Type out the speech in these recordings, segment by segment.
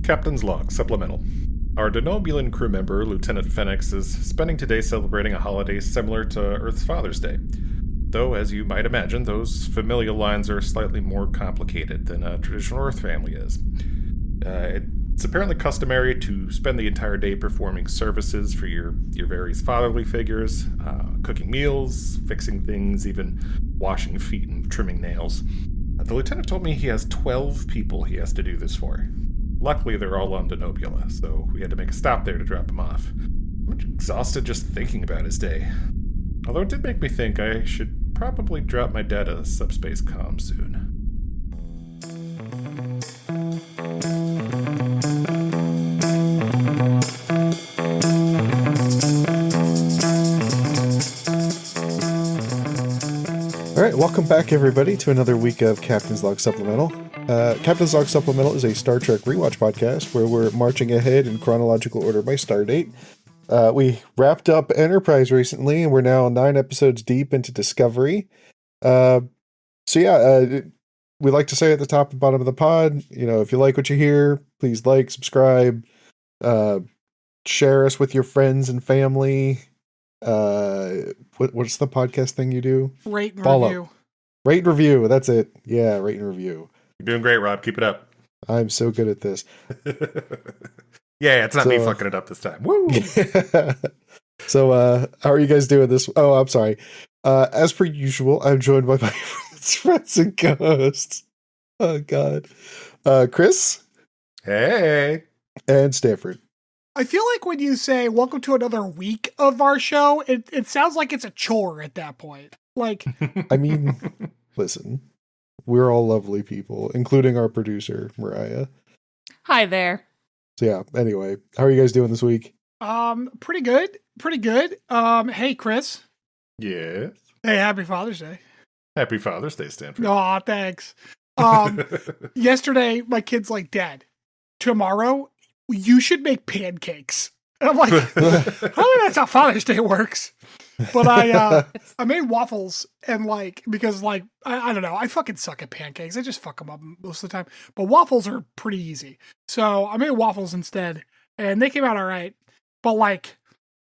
Captain's Log Supplemental. Our Denobulan crew member, Lieutenant Phoenix, is spending today celebrating a holiday similar to Earth's Father's Day. Though, as you might imagine, those familial lines are slightly more complicated than a traditional Earth family is. It's apparently customary to spend the entire day performing services for your various fatherly figures, cooking meals, fixing things, even washing feet and trimming nails. The lieutenant told me he has 12 people he has to do this for. Luckily, they're all on Denobula, so we had to make a stop there to drop him off. I'm exhausted just thinking about his day. Although it did make me think I should probably drop my dad a subspace comm soon. All right, welcome back, everybody, to another week of Captain's Log Supplemental. Captain's Log Supplemental is a Star Trek rewatch podcast where we're marching ahead in chronological order by star date. We wrapped up Enterprise recently, and we're now 9 episodes deep into Discovery. We like to say at the top and bottom of the pod, if you like what you hear, please like, subscribe, share us with your friends and family. What's the podcast thing you do? Rate and Follow. review. Rate and review. That's it. Yeah, rate and review. You're doing great, Rob. Keep it up. I'm so good at this. Yeah, it's not me fucking it up this time. Woo! So, how are you guys doing this? Oh, I'm sorry. As per usual, I'm joined by my friends and co-hosts. Oh, God. Chris. Hey. And Stanford. I feel like when you say, welcome to another week of our show, it sounds like it's a chore at that point. Like, I mean, listen, we're all lovely people, including our producer, Mariah. Hi there. So yeah, anyway, how are you guys doing this week? pretty good. Pretty good. Hey, Chris. Yes. Hey, happy Father's Day. Happy Father's Day, Stanford. Aw, thanks. Yesterday, my kid's like, Dad, tomorrow you should make pancakes. And I'm like, I don't think that's how Father's Day works. But I made waffles and because I don't know, I fucking suck at pancakes. I just fuck them up most of the time. But waffles are pretty easy. So I made waffles instead and they came out all right. But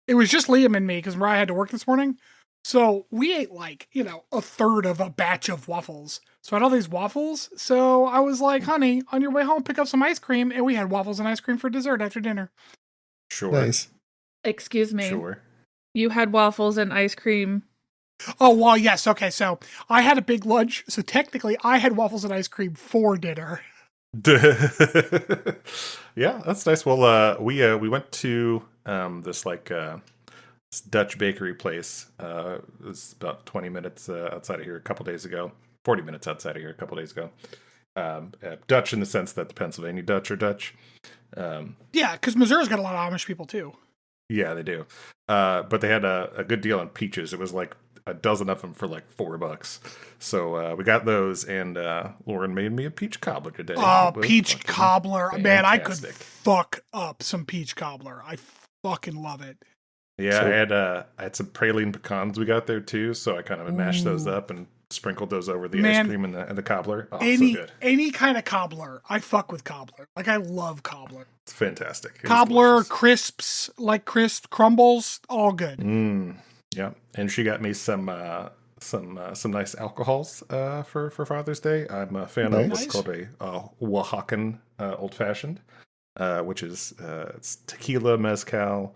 it was just Liam and me because Mariah had to work this morning. So we ate a third of a batch of waffles. So I had all these waffles. So I was like, honey, on your way home, pick up some ice cream. And we had waffles and ice cream for dessert after dinner. Sure. Nice. Excuse me. Sure. You had waffles and ice cream. Oh, well, yes. Okay. So I had a big lunch. So technically I had waffles and ice cream for dinner. Yeah, that's nice. Well, we went to this Dutch bakery place. It was about 20 minutes outside of here a couple days ago. 40 minutes outside of here a couple days ago. Dutch in the sense that the Pennsylvania Dutch are Dutch. Yeah, because Missouri's got a lot of Amish people too. Yeah, they do. But they had a good deal on peaches. It was like a dozen of them for $4. So we got those, and Lauren made me a peach cobbler today. Oh, peach cobbler. Fantastic. Man, I could fuck up some peach cobbler. I fucking love it. Yeah, So- I had some praline pecans we got there too, so I kind of mashed those up and sprinkled those over the ice cream and the cobbler. Oh, so good. Any kind of cobbler. I fuck with cobbler. I love cobbler. It's fantastic. It was Cobbler, delicious. crisps, crisp crumbles, all good. Yeah, and she got me some nice alcohols for Father's Day. I'm a fan of what's Nice. called a Oaxacan old fashioned, which is it's tequila, mezcal,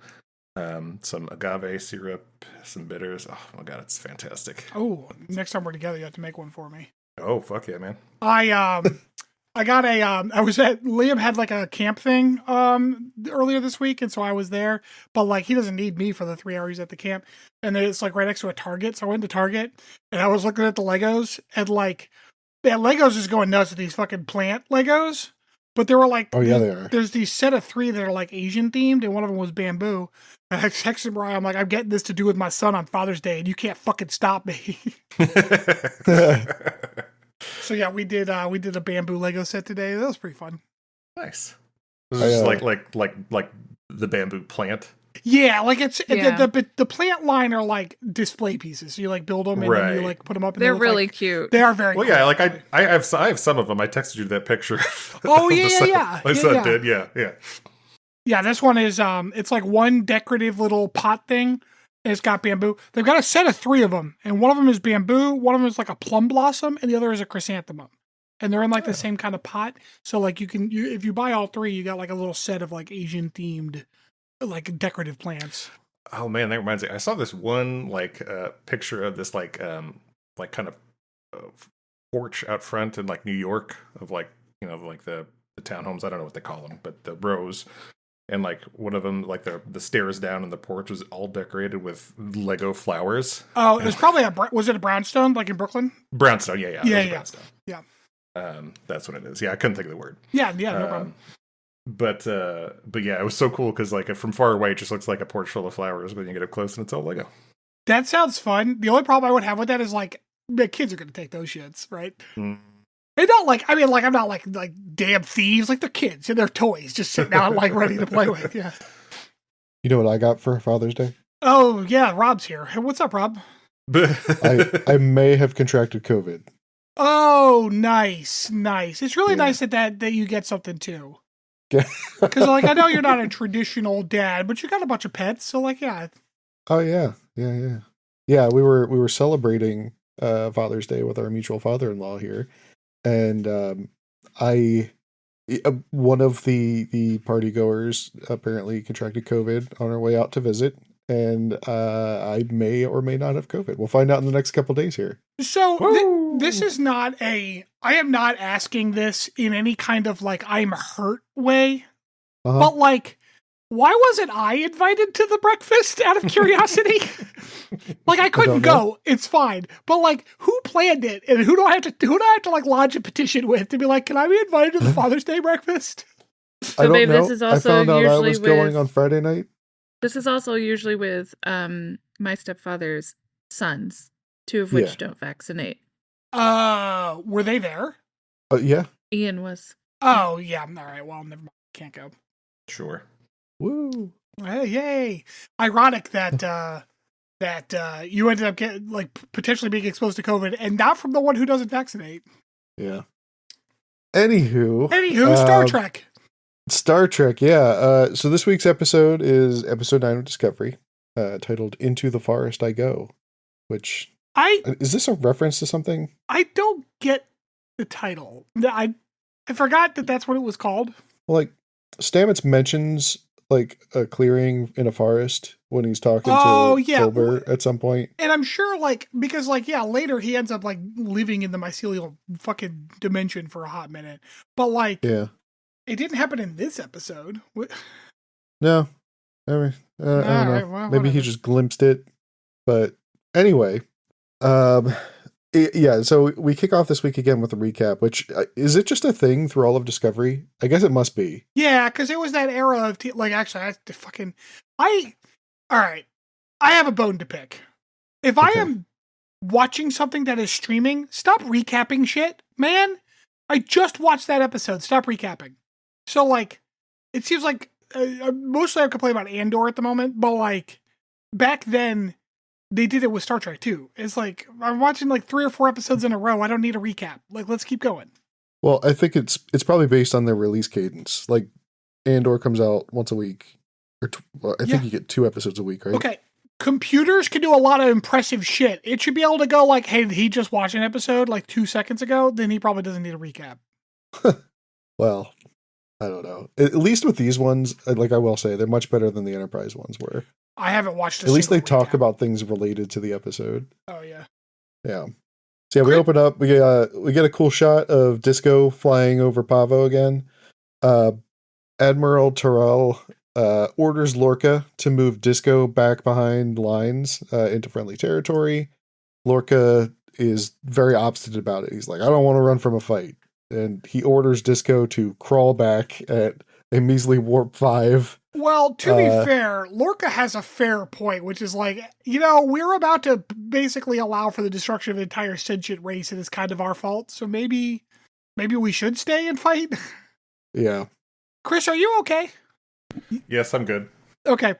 some agave syrup, some bitters. Oh my god, it's fantastic. Oh, next time we're together, you have to make one for me. Oh fuck yeah, man! I got Liam had a camp thing earlier this week, and so I was there, but he doesn't need me for the 3 hours at the camp. And then it's right next to a Target, so I went to Target and I was looking at the Legos and Legos is going nuts with these fucking plant Legos. But there were Oh yeah, they are. there's these set of 3 that are Asian themed, and one of them was bamboo. And I texted Mariah, I'm like, I'm getting this to do with my son on Father's Day, and you can't fucking stop me. So yeah, we did a bamboo Lego set today. That was pretty fun. Nice. This is like the bamboo plant. Yeah, like it's Yeah. the plant line are like display pieces. So you like build them and then you Right. like put them up. And They're they look really like, cute. They are very. Well, cool, yeah, like actually. I have some of them. I texted you that picture. Oh of the yeah, son. yeah, My yeah, son yeah. did. Yeah. Yeah, this one is it's like one decorative little pot thing. And it's got bamboo. They've got a set of 3 of them, and one of them is bamboo, one of them is like a plum blossom, and the other is a chrysanthemum. And they're in like the same kind of pot. So like if you buy all 3, you got like a little set of like Asian themed like decorative plants. Oh man, that reminds me. I saw this one like picture of this like kind of porch out front in like New York of like like the townhomes. I don't know what they call them, but the rows. And like one of them, like the stairs down in the porch was all decorated with Lego flowers. Oh, it was probably was it a brownstone like in Brooklyn? Brownstone, yeah. It was a brownstone. Yeah. That's what it is. Yeah, I couldn't think of the word. Yeah, no problem. But yeah, it was so cool because like from far away, it just looks like a porch full of flowers, but you get up close and it's all Lego. That sounds fun. The only problem I would have with that is like the kids are going to take those shits, right? Mm. They're not like, I mean, like, I'm not like damn thieves, like they're kids and they're toys just sitting out like ready to play with. Yeah. You know what I got for Father's Day? Oh, yeah. Rob's here. Hey, what's up, Rob? I may have contracted COVID. Oh, nice. It's really nice that you get something too. Because like, I know you're not a traditional dad, but you got a bunch of pets. So like, yeah. Oh, yeah. Yeah, we were celebrating Father's Day with our mutual father-in-law here. And one of the party goers apparently contracted COVID on our way out to visit, and I may or may not have COVID. We'll find out in the next couple days here. So this is not I am not asking this in any kind of like I'm hurt way, but like, why wasn't I invited to the breakfast out of curiosity? Like I couldn't go. It's fine. But like, who planned it, and who do I have to like lodge a petition with to be like, can I be invited to the Father's Day breakfast? So, babe, this is also I found out I usually was going on Friday night. This is also usually with my stepfather's sons, 2 of which don't vaccinate. Were they there? Yeah. Ian was. Oh yeah. All right. Well, never mind. Can't go. Sure. Woo. Hey, yay! Ironic that you ended up potentially being exposed to COVID, and not from the one who doesn't vaccinate. Yeah. Anywho, Star Trek. Star Trek, yeah. So this week's episode is episode 9 of Discovery, titled "Into the Forest I Go," which is this a reference to something? I don't get the title. I forgot that's what it was called. Well, like Stamets mentions like a clearing in a forest when he's talking to Silver at some point. And I'm sure because later he ends up like living in the mycelial fucking dimension for a hot minute. But it didn't happen in this episode. No. I mean, I don't know. Right, well, maybe he just glimpsed it. But anyway, yeah, so we kick off this week again with a recap, which is it just a thing through all of Discovery? I guess it must be. Yeah, because it was that era of all right, I have a bone to pick. If I am watching something that is streaming, stop recapping shit, man. I just watched that episode. Stop recapping. So it seems like mostly I complain about Andor at the moment, but back then. They did it with Star Trek too. It's like I'm watching 3 or 4 episodes in a row. I don't need a recap. Let's keep going. Well, I think it's probably based on their release cadence. Like Andor comes out once a week, or I think you get 2 episodes a week, right? Okay, computers can do a lot of impressive shit. It should be able to go hey, did he just watch an episode 2 seconds ago? Then he probably doesn't need a recap. Well, I don't know. At least with these ones, I will say, they're much better than the Enterprise ones were. I haven't watched. At least they talk recap. about things related to the episode. Oh yeah. Yeah. So we open up. We get a cool shot of Disco flying over Pavo again. Admiral Terrell orders Lorca to move Disco back behind lines into friendly territory. Lorca is very obstinate about it. He's like, I don't want to run from a fight. And he orders Disco to crawl back at a measly warp 5. Well, to be fair, Lorca has a fair point, which is we're about to basically allow for the destruction of an entire sentient race, and it's kind of our fault. So maybe we should stay and fight. Yeah. Chris, are you okay? Yes, I'm good. Okay.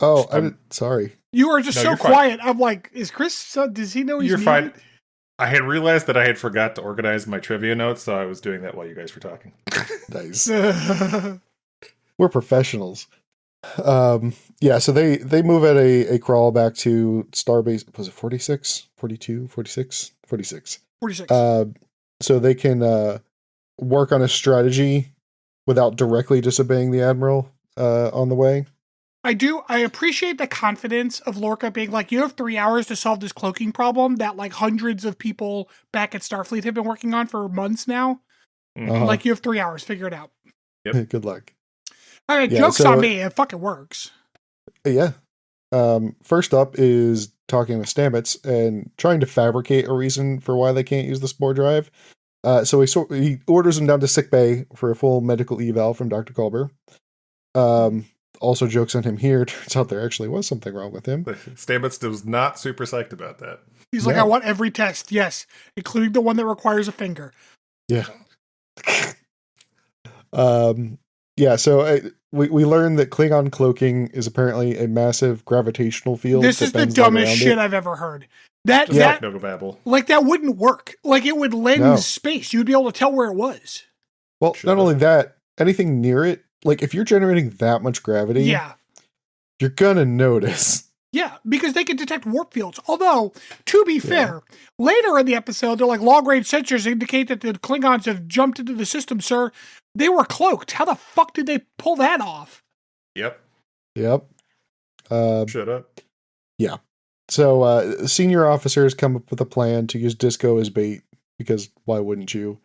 Oh, sorry. You were just No, so you're fine. quiet. I'm like, is Chris? So does he know he's You're muted? fine. I had realized that I had forgot to organize my trivia notes, so I was doing that while you guys were talking. Nice. We're professionals. Yeah, so they move at a crawl back to Starbase. Was it 46? 42? 46? 46. 46. So they can work on a strategy without directly disobeying the Admiral on the way. I appreciate the confidence of Lorca being like, you have 3 hours to solve this cloaking problem that like hundreds of people back at Starfleet have been working on for months now. Mhm. Like, you have 3 hours, figure it out. Yep. Good luck. I mean, Yeah, joke's so- on me, it fucking works. Yeah. First up is talking with Stamets and trying to fabricate a reason for why they can't use the spore drive. So he orders him down to sickbay for a full medical eval from Dr. Culber. Also jokes on him here. Turns out there actually was something wrong with him. Stamets was not super psyched about that. He's like, No. I want every test, yes, including the one that requires a finger. Yeah. Yeah, so we learned that Klingon cloaking is apparently a massive gravitational field. This that is the bends light dumbest around shit it. I've ever heard. That Just that like Nogababble. like that wouldn't work. Like, it would lend No. space. You'd be able to tell where it was. Well, Sure. not only that, anything near it, like if you're generating that much gravity, Yeah. you're gonna notice. Yeah, because they can detect warp fields. Although, to be fair, later in the episode, they're like, long-range sensors indicate that the Klingons have jumped into the system, sir. They were cloaked. How the fuck did they pull that off? Yep. Yep. Shut up. So senior officers come up with a plan to use Disco as bait, because why wouldn't you?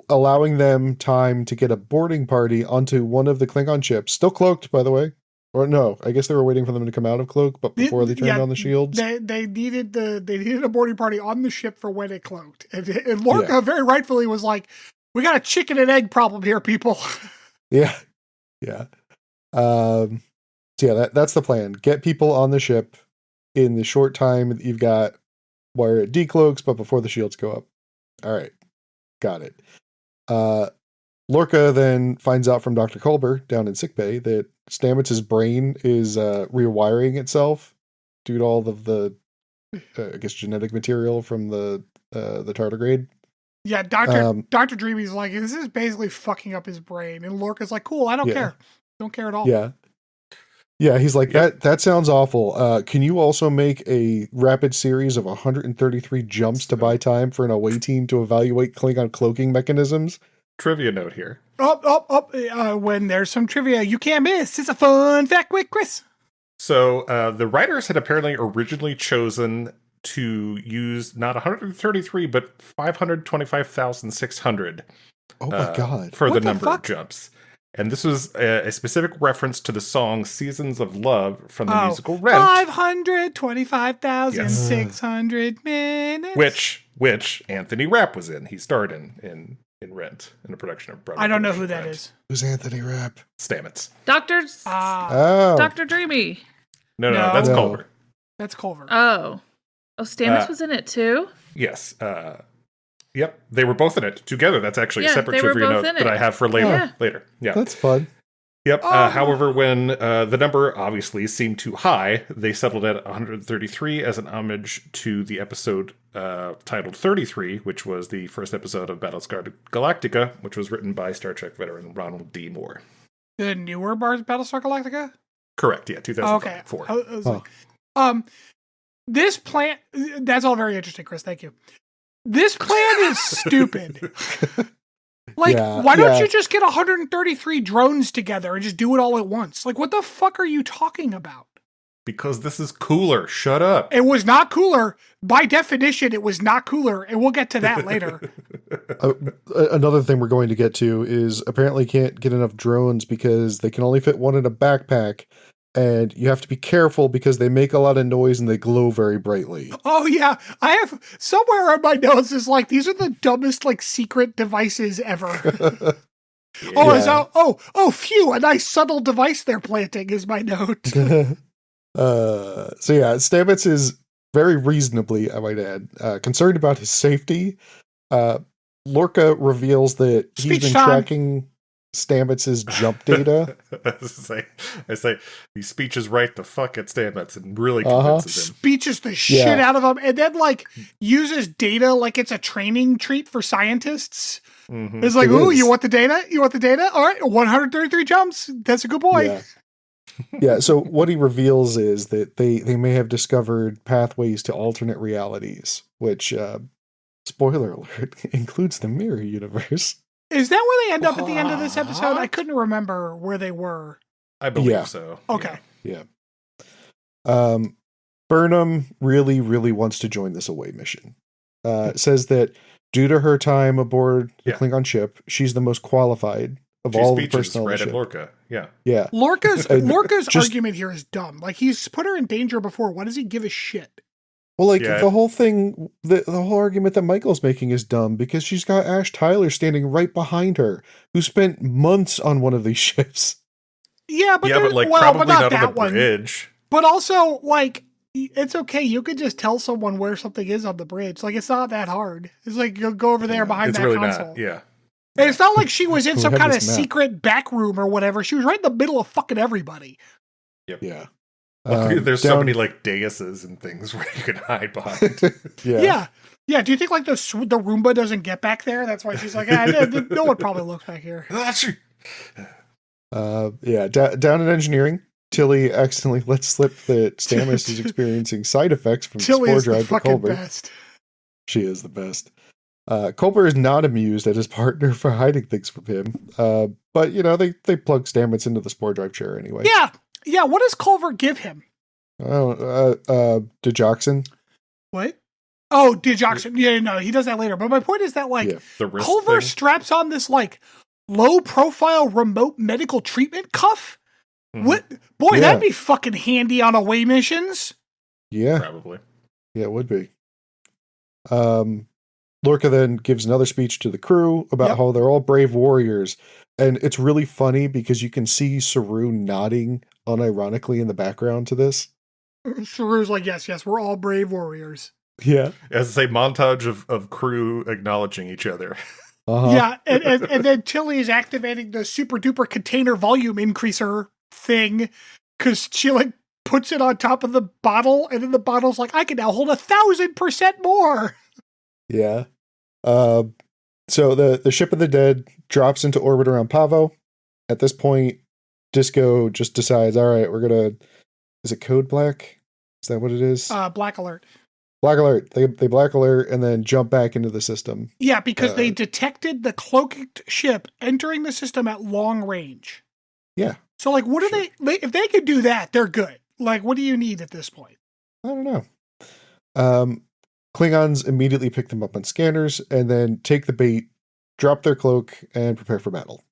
Allowing them time to get a boarding party onto one of the Klingon ships, still cloaked, by the way. Or no, I guess they were waiting for them to come out of cloak, but before they turned Yeah, on the shields. They needed a boarding party on the ship for when it cloaked. And Lorca very rightfully was like, we got a chicken and egg problem here, people. Yeah. Yeah. So yeah, that's the plan. Get people on the ship in the short time that you've got where it decloaks, but before the shields go up. All right. Got it. Lorca then finds out from Dr. Culber down in sickbay that Stamets' brain is rewiring itself due to all of the, I guess, genetic material from the tardigrade. Yeah, Dr. Dreamy's like, this is basically fucking up his brain. And Lorca's like, cool, I don't care. Don't care at all. Yeah. Yeah, he's like, that sounds awful. Can you also make a rapid series of 133 jumps to buy time for an away team to evaluate Klingon cloaking mechanisms? Trivia note here. When there's some trivia you can't miss. It's a fun fact with Chris. So the writers had apparently originally chosen to use not 133, but 525,600. Oh my god. For What the the number fuck? of jumps. And this was a specific reference to the song Seasons of Love from the musical Rent. 525,600 minutes. Which Anthony Rapp was in. He starred in Rent, in a production of Broadway. I don't know who production of that Rent. is. Who's Anthony Rapp? Stamets. Dr. Oh. Dr. Dreamy. No, No. that's No. Culver. That's Culver. Oh, Stamets was in it too? Yes. Yep, they were both in it together. That's actually Yeah, a separate they were trivia both note in that it. I have for later. Yeah. Later. Yeah. That's fun. Yep. Oh. However, when the number obviously seemed too high, they settled at 133 as an homage to the episode titled 33, which was the first episode of Battlestar Galactica, which was written by Star Trek veteran Ronald D. Moore. The newer Battlestar Galactica? Correct. Yeah, 2004. Okay. I was like, this plan, that's all very interesting, Chris. Thank you. This plan is stupid. Like, why don't you just get 133 drones together and just do it all at once? Like, what the fuck are you talking about? Because this is cooler. Shut up. It was not cooler. By definition, it was not cooler. And we'll get to that later. Another thing we're going to get to is apparently can't get enough drones because they can only fit one in a backpack. And you have to be careful because they make a lot of noise and they glow very brightly. Oh, yeah. I have somewhere on my notes is like, these are the dumbest, like, secret devices ever. Phew, a nice subtle device they're planting is my note. So yeah, Stamets is very reasonably, I might add, concerned about his safety. Lorca reveals that he's Speech been time. tracking... Stamets's jump data. I say, he speeches right the fuck at Stamets and really convinces him. Speeches the shit out of him, and then like uses data like it's a training treat for scientists. Mm-hmm. It's like, you want the data? You want the data? All right, 133 jumps. That's a good boy. Yeah. So what he reveals is that they may have discovered pathways to alternate realities, which, spoiler alert, includes the mirror universe. Is that where they end up at the end of this episode? I couldn't remember where they were. I believe so. Okay. Yeah. Burnham really, really wants to join this away mission. Says that due to her time aboard the Klingon ship, she's the most qualified of all the personnel on the ship. Right at Lorca. Yeah. Yeah. Lorca's argument here is dumb. Like, he's put her in danger before. Why does he give a shit? Well, like, the whole thing, the whole argument that Michael's making is dumb because she's got Ash Tyler standing right behind her, who spent months on one of these ships. Yeah, but like, probably not on the bridge. But also, like, it's okay. You could just tell someone where something is on the bridge. Like, it's not that hard. It's like, you'll go over there behind that console. Not, yeah. And it's not like she was in some kind of secret back room or whatever. She was right in the middle of fucking everybody. Yep. Yeah. There's so many like daises and things where you can hide behind. Yeah. Do you think like the Roomba doesn't get back there? That's why she's like, no one probably looks back here. Down in engineering, Tilly accidentally lets slip that Stamets is experiencing side effects from the spore drive to Culber. Best. She is the best. Culber is not amused at his partner for hiding things from him. But they plug Stamets into the spore drive chair anyway. Yeah, what does Culver give him? Digoxin. What? Oh, Digoxin. Yeah, no, he does that later. But my point is that, like, Culver straps on this, like, low-profile remote medical treatment cuff? Mm-hmm. What? Boy, that'd be fucking handy on away missions. Yeah. Probably. Yeah, it would be. Lorca then gives another speech to the crew about how they're all brave warriors. And it's really funny because you can see Saru nodding unironically in the background to this. Saru's like, yes, we're all brave warriors. Yeah. As a montage of crew acknowledging each other. Yeah, and then Tilly is activating the super duper container volume increaser thing because she like puts it on top of the bottle, and then the bottle's like, I can now hold 1,000% more. Yeah. So the ship of the dead drops into orbit around Pavo. At this point, Disco just decides, all right, we're gonna. Is it code black? Is that what it is? Black alert. Black alert. They black alert and then jump back into the system. Yeah, because they detected the cloaked ship entering the system at long range. Yeah. So, like, what are they? If they could do that, they're good. Like, what do you need at this point? I don't know. Klingons immediately pick them up on scanners and then take the bait, drop their cloak, and prepare for battle.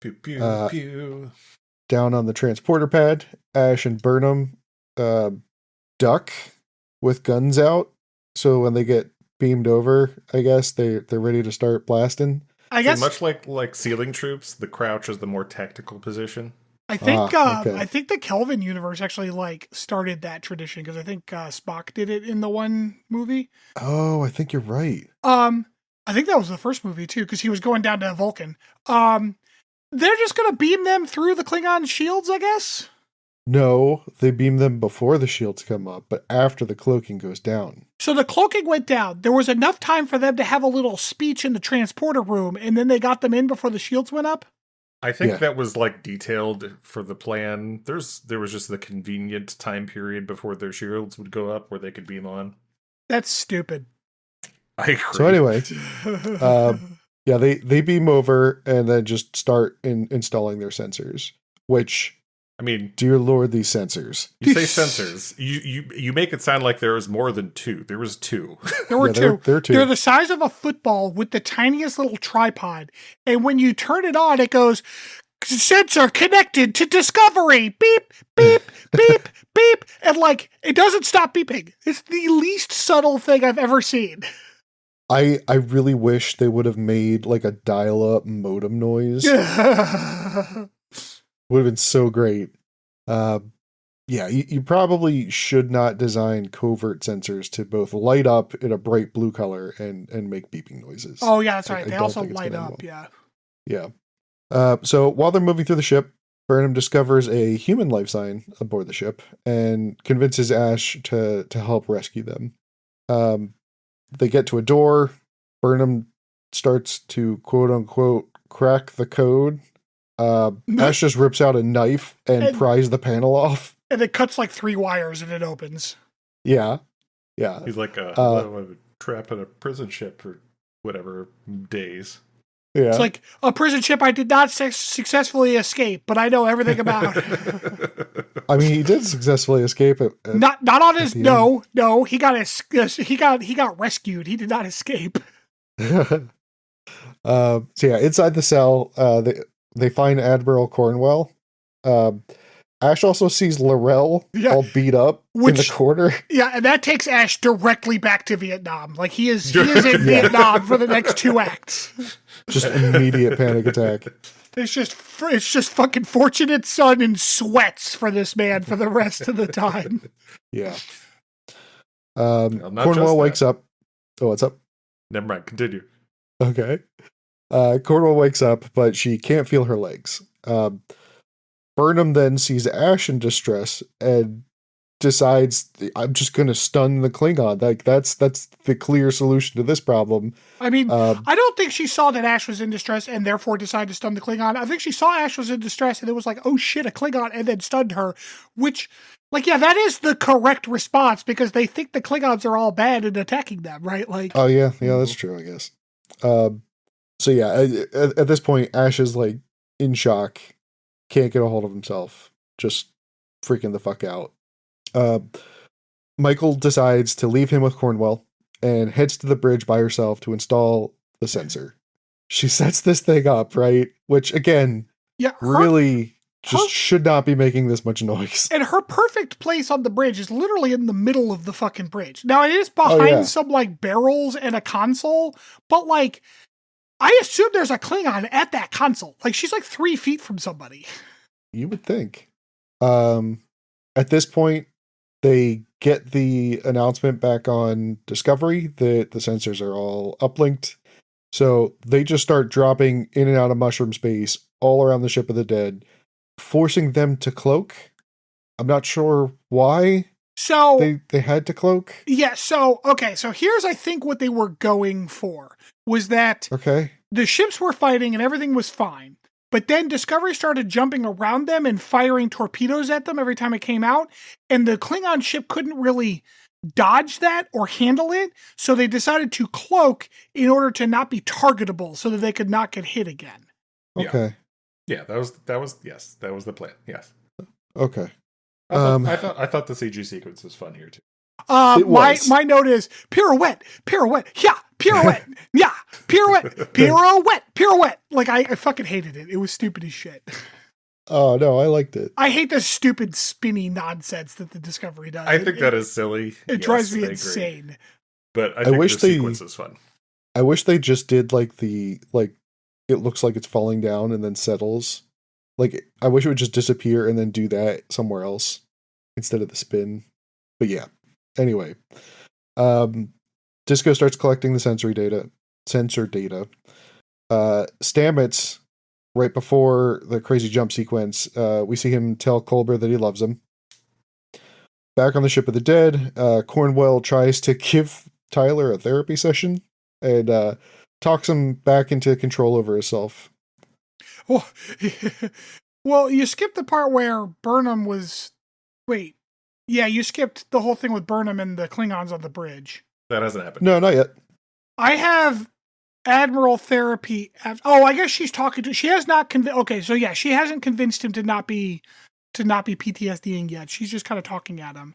Pew, pew, pew. Down on the transporter pad, Ash and Burnham duck with guns out. So when they get beamed over, I guess they're ready to start blasting. I guess much like sealing troops, the crouch is the more tactical position. I think the Kelvin universe actually like started that tradition because I think Spock did it in the one movie. Oh, I think you're right. I think that was the first movie too because he was going down to Vulcan. They're just gonna beam them through the Klingon shields, I guess. No, they beam them before the shields come up, but after the cloaking goes down. So the cloaking went down. There was enough time for them to have a little speech in the transporter room, and then they got them in before the shields went up. I think that was like detailed for the plan. There was just the convenient time period before their shields would go up where they could beam on. That's stupid. I agree. So anyway, they beam over and then just start installing their sensors, which, I mean, dear Lord, these sensors. You say sensors. You make it sound like there was more than two. There was two. There were two. They're two. They're the size of a football with the tiniest little tripod. And when you turn it on, it goes, sensor connected to Discovery. Beep, beep, beep, beep. And like, it doesn't stop beeping. It's the least subtle thing I've ever seen. I really wish they would have made like a dial-up modem noise. Would have been so great. You probably should not design covert sensors to both light up in a bright blue color and make beeping noises. Oh, yeah, that's right. They also light up, yeah. Yeah. So while they're moving through the ship, Burnham discovers a human life sign aboard the ship and convinces Ash to help rescue them. They get to a door. Burnham starts to quote unquote crack the code. Ash just rips out a knife and pries the panel off. And it cuts like 3 wires and it opens. Yeah. He's like trapped in a prison ship for whatever days. Yeah. It's like a prison ship I did not successfully escape, but I know everything about. I mean, he did successfully escape it. Not on his. No, he got rescued. He did not escape. So yeah, inside the cell, they find Admiral Cornwell. Ash also sees Laurel all beat up in the corner. Yeah, and that takes Ash directly back to Vietnam. Like he is in Vietnam for the next 2 acts. Just immediate panic attack. It's just fucking Fortunate Son in sweats for this man for the rest of the time. Yeah. Cornwell wakes up. Oh, what's up? Never mind. Continue. Okay. Cornwell wakes up, but she can't feel her legs. Burnham then sees Ash in distress and decides, I'm just going to stun the Klingon. Like that's the clear solution to this problem. I mean, I don't think she saw that Ash was in distress and therefore decided to stun the Klingon. I think she saw Ash was in distress and it was like, oh shit, a Klingon, and then stunned her, which, like, yeah, that is the correct response because they think the Klingons are all bad and attacking them, right? Like, oh yeah, that's true, I guess. So yeah, at this point, Ash is like in shock, can't get a hold of himself, just freaking the fuck out. Michael decides to leave him with Cornwell and heads to the bridge by herself to install the sensor. She sets this thing up, right? Which again, really should not be making this much noise. And her perfect place on the bridge is literally in the middle of the fucking bridge. Now it is behind some like barrels and a console, but like I assume there's a Klingon at that console. Like she's like 3 feet from somebody. You would think. At this point, they get the announcement back on Discovery that the sensors are all uplinked. So they just start dropping in and out of mushroom space all around the ship of the dead, forcing them to cloak. I'm not sure why they had to cloak. Yeah, so here's I think what they were going for was that the ships were fighting and everything was fine. But then Discovery started jumping around them and firing torpedoes at them every time it came out. And the Klingon ship couldn't really dodge that or handle it. So they decided to cloak in order to not be targetable so that they could not get hit again. Okay. Yeah, that was the plan. Yes. Okay. I thought the CG sequence was fun here too. My note is pirouette, yeah, pirouette, yeah, pirouette. Like I fucking hated it. It was stupid as shit. Oh no, I liked it. I hate the stupid spinny nonsense that the Discovery does. I think that is silly. It drives me insane. But I think the sequence is fun. I wish they just did it looks like it's falling down and then settles. Like I wish it would just disappear and then do that somewhere else instead of the spin. But yeah. Anyway, Disco starts collecting the sensor data. Stamets, right before the crazy jump sequence, we see him tell Culber that he loves him. Back on the ship of the dead, Cornwell tries to give Tyler a therapy session and talks him back into control over himself. Well, you skipped the part where Burnham was... Wait. Yeah, you skipped the whole thing with Burnham and the Klingons on the bridge. That hasn't happened. No, not yet. I have Admiral therapy. I guess she's talking to... She has not... Okay, so yeah, she hasn't convinced him to not be PTSDing yet. She's just kind of talking at him.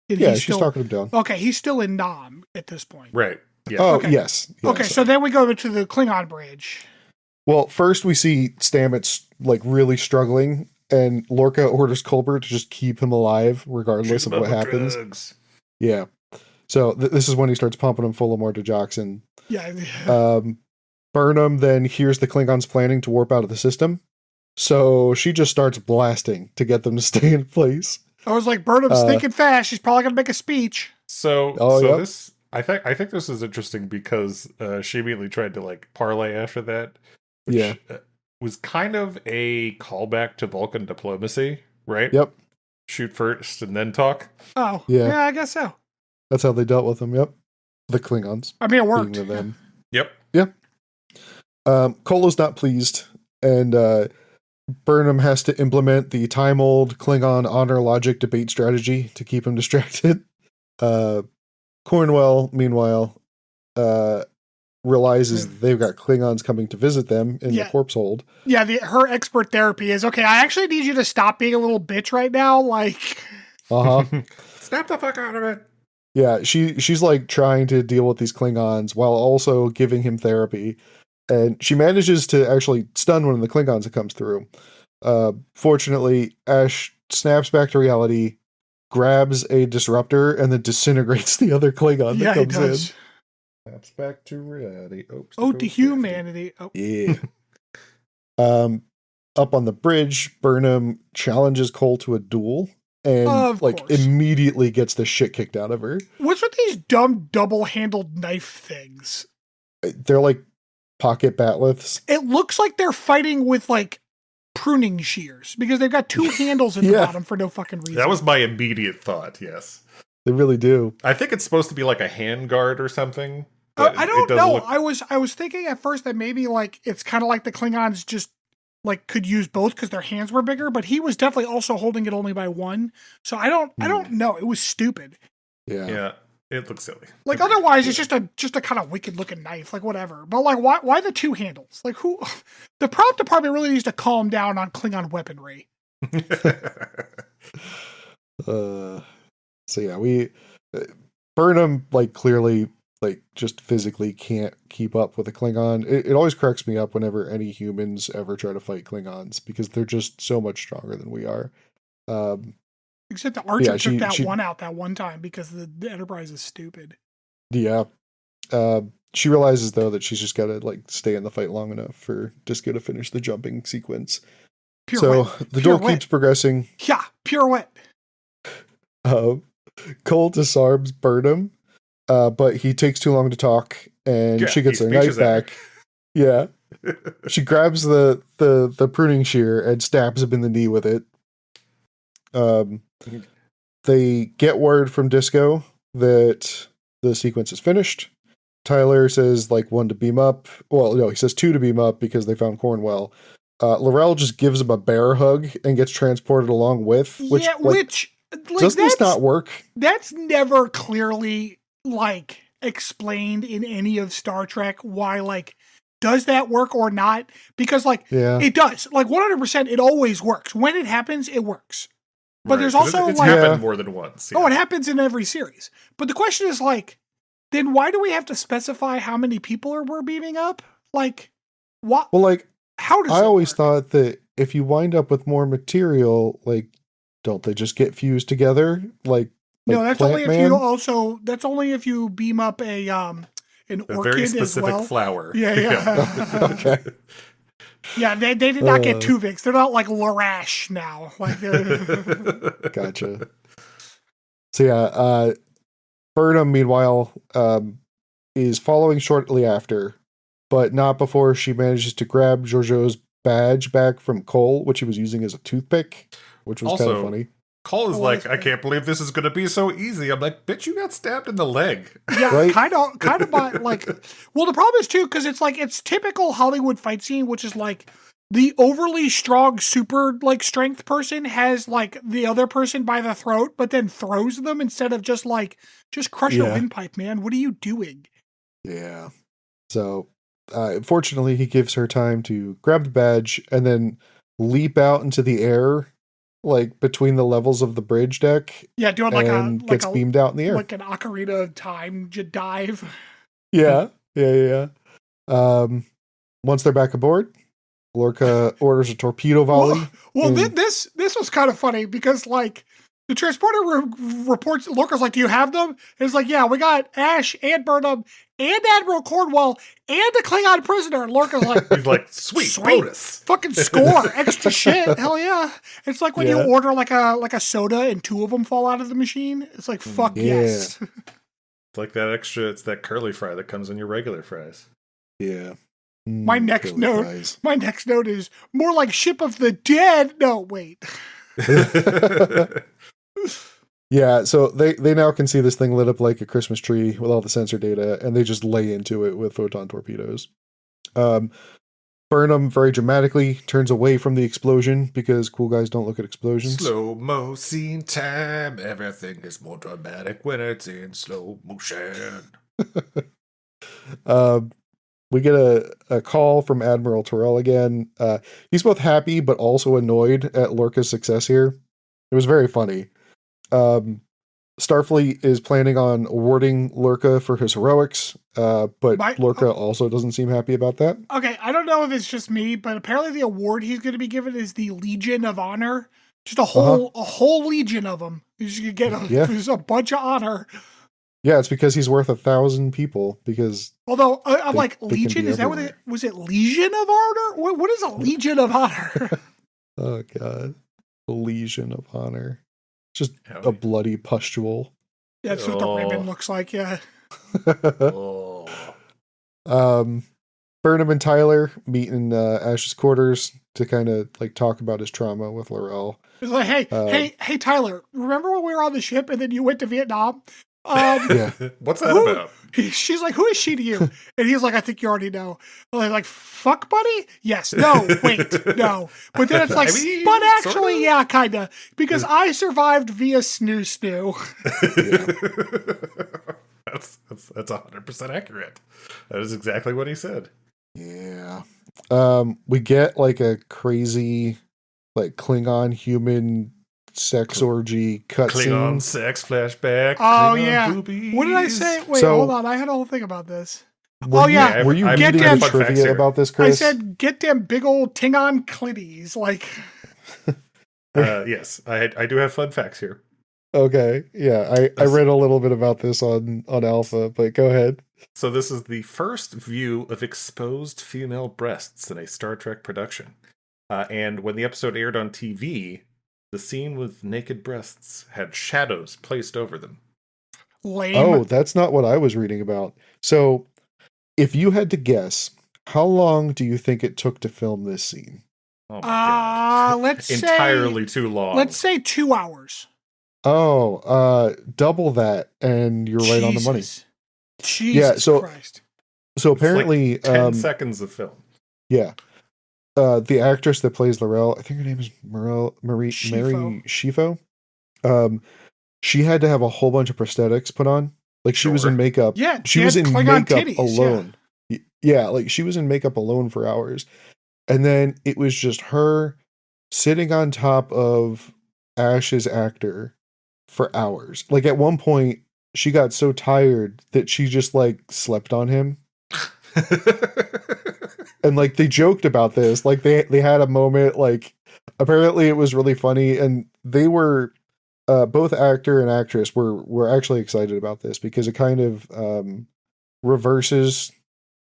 She's talking him down. Okay, he's still in Nam at this point. Right. Yeah. Oh, okay. Yes. Okay, so then we go to the Klingon bridge. Well, first we see Stamets like really struggling, and Lorca orders Culber to just keep him alive regardless of what happens. Drugs. Yeah. So this is when he starts pumping him full of more digoxin. Yeah. Burnham then hears the Klingons planning to warp out of the system, so she just starts blasting to get them to stay in place. I was like, Burnham's thinking fast. She's probably gonna make a speech. This I think this is interesting because she immediately tried to like parlay after that. Which, was kind of a callback to Vulcan diplomacy, right? Yep. Shoot first and then talk. Oh, Yeah. yeah, I guess so. That's how they dealt with them. Yep. The Klingons. I mean, it worked. Being them. Yep. Yeah. Kolo's not pleased, and Burnham has to implement the time-old Klingon honor logic debate strategy to keep him distracted. Cornwell, meanwhile, realizes they've got Klingons coming to visit them in the corpse hold. Yeah, her expert therapy is, okay, I actually need you to stop being a little bitch right now. Like, Snap the fuck out of it. Yeah, she's like trying to deal with these Klingons while also giving him therapy. And she manages to actually stun one of the Klingons that comes through. Fortunately, Ash snaps back to reality, grabs a disruptor, and then disintegrates the other Klingon that comes in. Snaps back to reality. To humanity. Oh. Yeah. Up on the bridge, Burnham challenges Cole to a duel and immediately gets the shit kicked out of her. What's with these dumb double-handled knife things? They're like pocket batleths. It looks like they're fighting with like pruning shears because they've got two handles at the bottom for no fucking reason. That was my immediate thought, yes. They really do. I think it's supposed to be like a hand guard or something. I don't know. I was thinking at first that maybe like it's kind of like the Klingons just like could use both because their hands were bigger, but he was definitely also holding it only by one. So I don't know. It was stupid. Yeah. It looks silly. Like otherwise, it's just a kind of wicked looking knife, like whatever. But like, why the two handles? Like who? The prop department really needs to calm down on Klingon weaponry. So yeah, Burnham like clearly like just physically can't keep up with a Klingon. It always cracks me up whenever any humans ever try to fight Klingons because they're just so much stronger than we are. Except the Archer took that one out that one time because the Enterprise is stupid. Yeah. She realizes though that she's just got to like stay in the fight long enough for Disco to finish the jumping sequence. The door keeps progressing. Yeah, pirouette. Cole disarms Burnham, but he takes too long to talk, and she gets her knife back. Yeah. She grabs the pruning shear and stabs him in the knee with it. They get word from Disco that the sequence is finished. Tyler says like one to beam up. Well, no, he says two to beam up because they found Cornwell. Laurel just gives him a bear hug and gets transported along with. Which does this not work? That's never clearly like explained in any of Star Trek. Why like does that work or not? Because like it does. Like 100%, it always works. When it happens, it works. But there's also it's happened more than once. Yeah. Oh, it happens in every series. But the question is like, then why do we have to specify how many people we're beaming up? Like, what? Well, like, how does I always thought that if you wind up with more material, like, don't they just get fused together? Like no, that's only if you also. That's only if you beam up an orchid very specific as well. Flower. Yeah. Okay. Yeah, they did not get Tuvix. They're not like Larash now. Like, gotcha. So yeah, Burnham meanwhile is following shortly after, but not before she manages to grab Giorgio's badge back from Cole, which he was using as a toothpick, which was kind of funny. Cole is like, I can't believe this is going to be so easy. I'm like, bitch, you got stabbed in the leg. Yeah, right? kind of like, well, the problem is too, because it's like, it's typical Hollywood fight scene, which is like the overly strong, super like strength person has like the other person by the throat, but then throws them instead of just crush a windpipe, man. What are you doing? Yeah. So, fortunately, he gives her time to grab the badge and then leap out into the air, like between the levels of the bridge deck. Yeah, doing gets beamed out in the air. Like an Ocarina of Time dive. Yeah. Once they're back aboard, Lorca orders a torpedo volley. Well, this was kind of funny because like the transporter reports, Lorca's like, do you have them? And it's like, yeah, we got Ash and Burnham and Admiral Cornwell and a Klingon prisoner. And Lorca's like, he's like, sweet bonus. Fucking score. Extra shit. Hell yeah. It's like when you order like a soda and two of them fall out of the machine. It's like, fuck yes. It's like that extra, it's that curly fry that comes in your regular fries. Yeah. My next Curly note. fries. My next note is more like Ship of the Dead. No, wait. Yeah, so they now can see this thing lit up like a Christmas tree with all the sensor data, and they just lay into it with photon torpedoes. Burnham very dramatically turns away from the explosion because cool guys don't look at explosions. Slow-mo scene time. Everything is more dramatic when it's in slow motion. We get a call from Admiral Terrell again. He's both happy but also annoyed at Lorca's success here. It was very funny. Starfleet is planning on awarding Lorca for his heroics, but Lorca also doesn't seem happy about that. Okay, I don't know if it's just me, but apparently the award he's going to be given is the Legion of Honor. Just a whole legion of them. He's going to get there's a bunch of honor. Yeah, it's because he's worth 1,000 people. Because although I'm like, Legion, is that what it was? It Legion of Honor? What is a Legion of Honor? Oh god, a Legion of Honor. Just a bloody pustule. Yeah, that's what the ribbon looks like, yeah. Burnham and Tyler meet in Ash's quarters to kind of like talk about his trauma with Laurel. It's like, hey, Tyler, remember when we were on the ship and then you went to Vietnam? Yeah. What's that about? She's like, who is she to you? And he's like, I think you already know. Like, fuck buddy? Yes. No, wait, no. But then it's like, but actually, sort of? Yeah, kind of. Because I survived via snoo snoo. That's 100% accurate. That is exactly what he said. Yeah. We get like a crazy, like Klingon human sex orgy cutscene. Klingon sex flashback. Oh, Klingon yeah. boobies. What did I say? Wait, hold on. I had a whole thing about this. Were you reading the trivia about this, Chris? I said, get them big old Tingon clitties. Like, yes, I do have fun facts here. Okay, yeah, I read a little bit about this on Alpha, but go ahead. So this is the first view of exposed female breasts in a Star Trek production. And when the episode aired on TV, the scene with naked breasts had shadows placed over them. Lame. Oh, that's not what I was reading about. So, if you had to guess, how long do you think it took to film this scene? Oh my God. Let's say entirely too long. Let's say 2 hours. Oh, double that, and you're right on the money. Jesus Christ. So apparently, like 10 seconds of film. Yeah. The actress that plays Laurel, I think her name is Mary Shifo. She had to have a whole bunch of prosthetics put on. Like she was in makeup. Yeah, she was in makeup titties, alone. Yeah, like she was in makeup alone for hours. And then it was just her sitting on top of Ash's actor for hours. Like at one point, she got so tired that she just like slept on him. And like they joked about this, like they had a moment, like apparently it was really funny, and they were both actor and actress were actually excited about this because it kind of reverses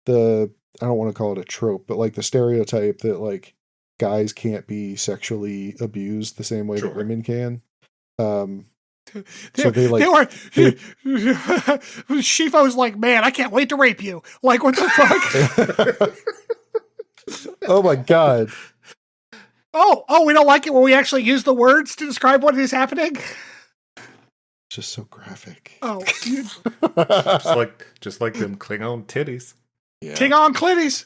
the, I don't want to call it a trope, but like the stereotype that like guys can't be sexually abused the same way that women can. So they Shifo's like, man, I can't wait to rape you. Like, what the fuck? Oh my God. Oh, we don't like it when we actually use the words to describe what is happening? Just so graphic. Oh. just like them Klingon titties. Yeah. Klingon clitties.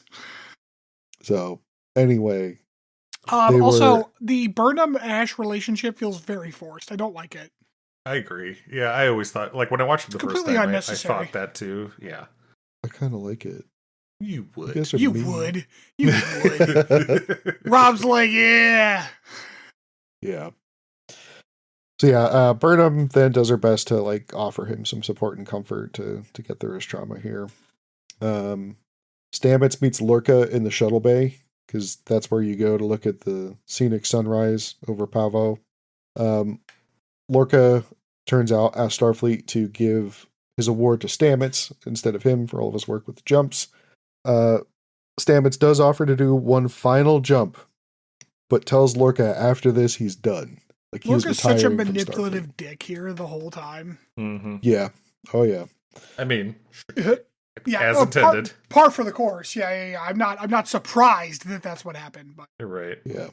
So, anyway. The Burnham-Ash relationship feels very forced. I don't like it. I agree. Yeah, I always thought, like when I watched it the first time, I thought that too. Yeah. I kind of like it. You would. You would. Rob's like, yeah. Yeah. So yeah, Burnham then does her best to like offer him some support and comfort to get through his trauma here. Stamets meets Lorca in the shuttle bay because that's where you go to look at the scenic sunrise over Pavo. Lorca turns out asked Starfleet to give his award to Stamets instead of him for all of his work with the jumps. Stamets does offer to do one final jump, but tells Lorca after this he's done. Like Lorca's such a manipulative dick here the whole time. Mm-hmm. Yeah. Oh yeah. I mean, Yeah, As intended. Par for the course. Yeah. I'm not surprised that that's what happened. But You're right. Yeah.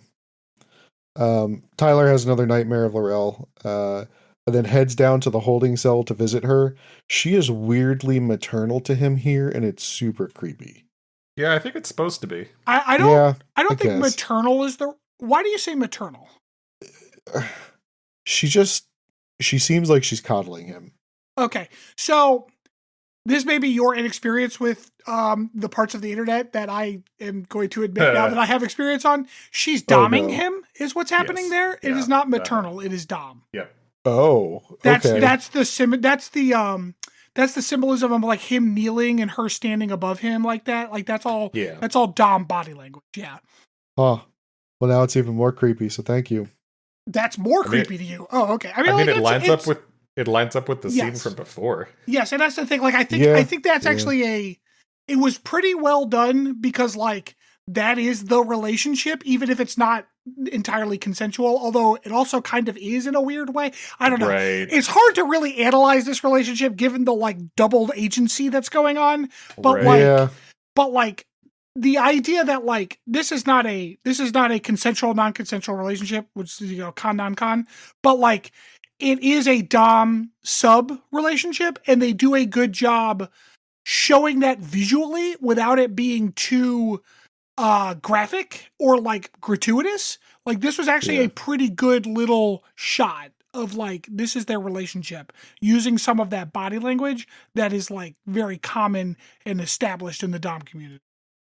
Tyler has another nightmare of Laurel, and then heads down to the holding cell to visit her. She is weirdly maternal to him here, and it's super creepy. Yeah, I think it's supposed to be. I don't think guess. maternal is the. Why do you say maternal? She seems like she's coddling him. Okay, so this may be your inexperience with the parts of the internet that I am going to admit now that I have experience on. She's doming him is what's happening there. It is not maternal. It is dom. Yeah. Oh, okay. That's the symbolism of like him kneeling and her standing above him like that. Like that's all. Yeah. That's all dom body language. Yeah. Huh. Well, now it's even more creepy. So thank you. That's more creepy to you. Oh, okay. I mean, it lines up with the scene from before. Yes, and that's the thing. Like, I think that's actually it was pretty well done because like that is the relationship, even if it's not entirely consensual. Although it also kind of is in a weird way. I don't know. Right. It's hard to really analyze this relationship given the like doubled agency that's going on. But like the idea that like this is not a consensual, non-consensual relationship, which is, con non-con, but like it is a dom sub relationship, and they do a good job showing that visually without it being too graphic or like gratuitous. Like this was actually a pretty good little shot of like this is their relationship using some of that body language that is like very common and established in the dom community.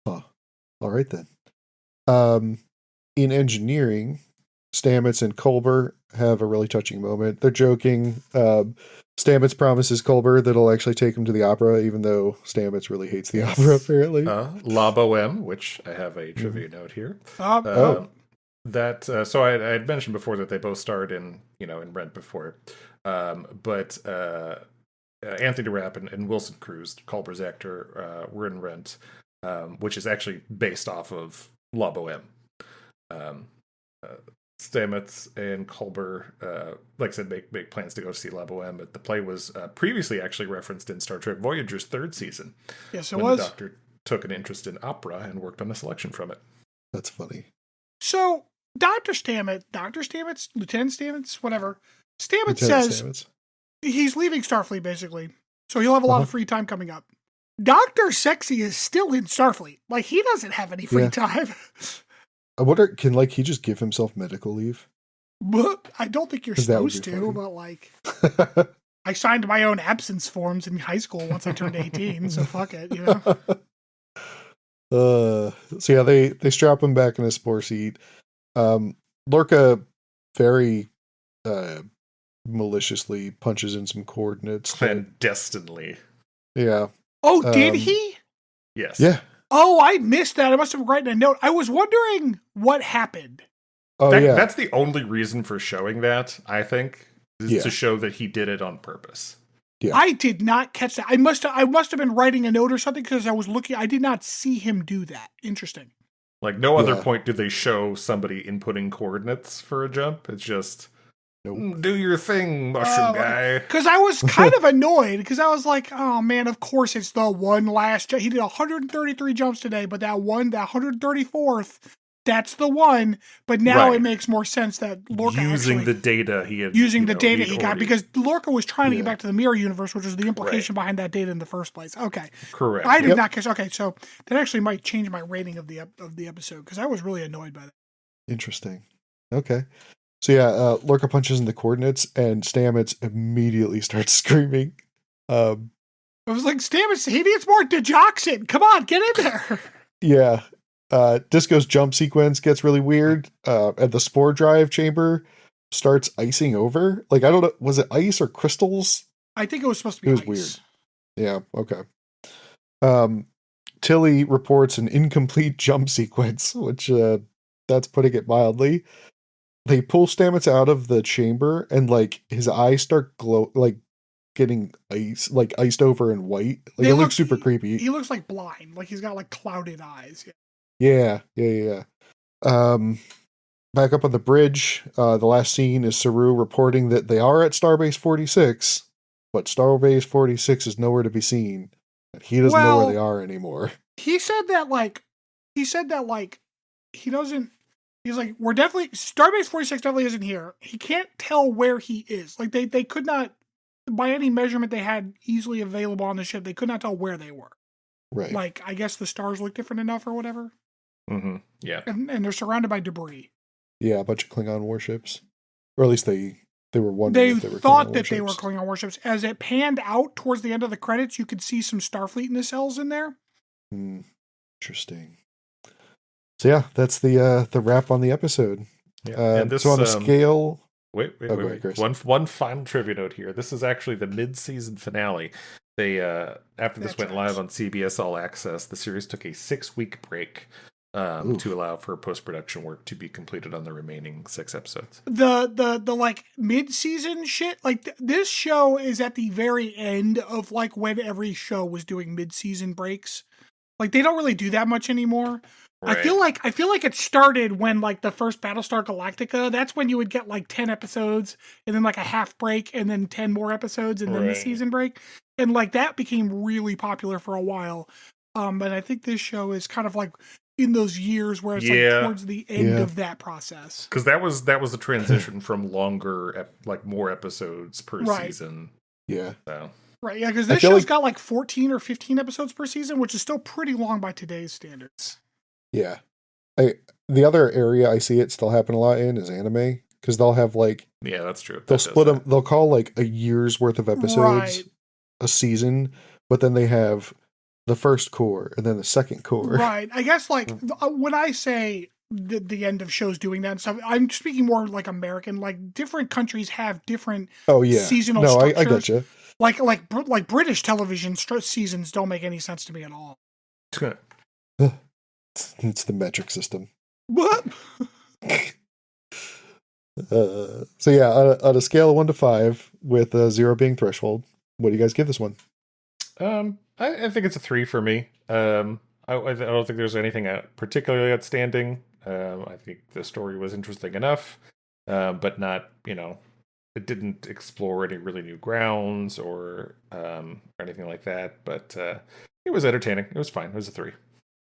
Huh. All right then. In engineering, Stamets and Culber have a really touching moment. They're joking. Stamets promises Culber that he'll actually take him to the opera, even though Stamets really hates the opera, apparently. La Boheme, which I have a trivia note here. So I had mentioned before that they both starred in Rent before. But Anthony Rapp and Wilson Cruz, Culber's actor, were in Rent, which is actually based off of La Boheme. Stamets and Culber, like I said, make plans to go see La Boheme. But the play was previously actually referenced in Star Trek Voyager's 3rd season. Yes, it when was. The Doctor took an interest in opera and worked on a selection from it. That's funny. So, Dr. Stamets, Lieutenant Stamets, whatever. Stamets says he's leaving Starfleet, basically. So he'll have a lot of free time coming up. Dr. Sexy is still in Starfleet. Like, he doesn't have any free time. I wonder, can he just give himself medical leave? I don't think you're supposed to, but like, I signed my own absence forms in high school once I turned 18, so fuck it, So yeah, they strap him back in a spore seat. Lorca very maliciously punches in some coordinates. Clandestinely. Yeah. Oh, did he? Yes. Yeah. Oh, I missed that. I must have written a note. I was wondering what happened. Oh, That's the only reason for showing that, I think, is to show that he did it on purpose. Yeah. I did not catch that. I must have been writing a note or something because I was looking. I did not see him do that. Interesting. Like, no other point do they show somebody inputting coordinates for a jump. It's just, do your thing, mushroom guy. Because I was kind of annoyed because I was like, oh man, of course it's the one last jump. He did 133 jumps today, but that 134th, that's the one. But now it makes more sense that Lorca using the data he got, because Lorca was trying to get back to the mirror universe, which was the implication behind that data in the first place. Okay, correct. I did not catch. Okay, so that actually might change my rating of the episode because I was really annoyed by that. Interesting. Okay. So yeah, Lorca punches in the coordinates, and Stamets immediately starts screaming. I was like, Stamets, he needs more digoxin. Come on, get in there. Yeah. Disco's jump sequence gets really weird. And the spore drive chamber starts icing over. Like, I don't know, was it ice or crystals? I think it was supposed to be ice. It was weird. Yeah, okay. Tilly reports an incomplete jump sequence, which that's putting it mildly. They pull Stamets out of the chamber, and like his eyes start getting iced over and white. Like, it looks super creepy. He looks like blind, like he's got like clouded eyes. Yeah. Back up on the bridge, the last scene is Saru reporting that they are at Starbase 46, but Starbase 46 is nowhere to be seen. He doesn't know where Well- they are anymore. He said that he doesn't. He's like, we're definitely Starbase 46 definitely isn't here. He can't tell where he is. Like they could not, by any measurement they had easily available on the ship, they could not tell where they were. Right. Like, I guess the stars look different enough or whatever. Mm-hmm. Yeah. And they're surrounded by debris. Yeah, a bunch of Klingon warships. Or at least they were wondering They if they were thought Klingon that they were warships. Klingon warships. As it panned out towards the end of the credits, you could see some Starfleet nacelles in there. Interesting. So yeah, that's the wrap on the episode. Yeah. And this, so on a scale... Wait. Chris. One final trivia note here. This is actually the mid-season finale. They after this went live on CBS All Access, the series took a 6-week break to allow for post-production work to be completed on the remaining 6 episodes. The like mid-season shit, like this show is at the very end of like when every show was doing mid-season breaks. Like they don't really do that much anymore. Right. I feel like it started when like the first Battlestar Galactica. That's when you would get like 10 episodes and then like a half break and then 10 more episodes and then the season break. And like that became really popular for a while. But I think this show is kind of like in those years where it's like towards the end of that process. Because that was the transition from longer, like more episodes per season. Yeah. So. Right, yeah, because this show's got like 14 or 15 episodes per season, which is still pretty long by today's standards. Yeah. The other area I see it still happen a lot in is anime, because they'll have like... Yeah, that's true. They'll split them, they'll call like a year's worth of episodes a season, but then they have the first core and then the second core. Right, I guess like when I say the end of shows doing that and stuff, I'm speaking more like American, like different countries have different seasonal structures. I gotcha. Like British television seasons don't make any sense to me at all. It's the metric system. What? So yeah, on a scale of 1 to 5, with 0 being threshold, what do you guys give this one? I think it's a 3 for me. I don't think there's anything particularly outstanding. I think the story was interesting enough, but not, it didn't explore any really new grounds or anything like that. But it was entertaining. It was fine. It was a 3.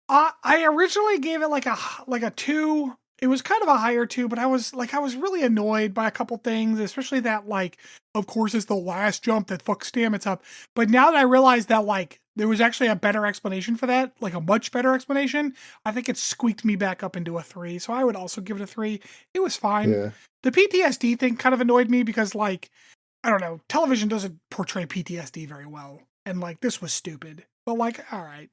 I originally gave it like a 2. It was kind of a higher 2, but I was really annoyed by a couple things, especially that like, of course, it's the last jump that fucks Stamets up. But now that I realized that like there was actually a better explanation for that, like a much better explanation, I think it squeaked me back up into a 3. So I would also give it a 3. It was fine. Yeah. The PTSD thing kind of annoyed me because like, I don't know, television doesn't portray PTSD very well. And like, this was stupid, but like, all right.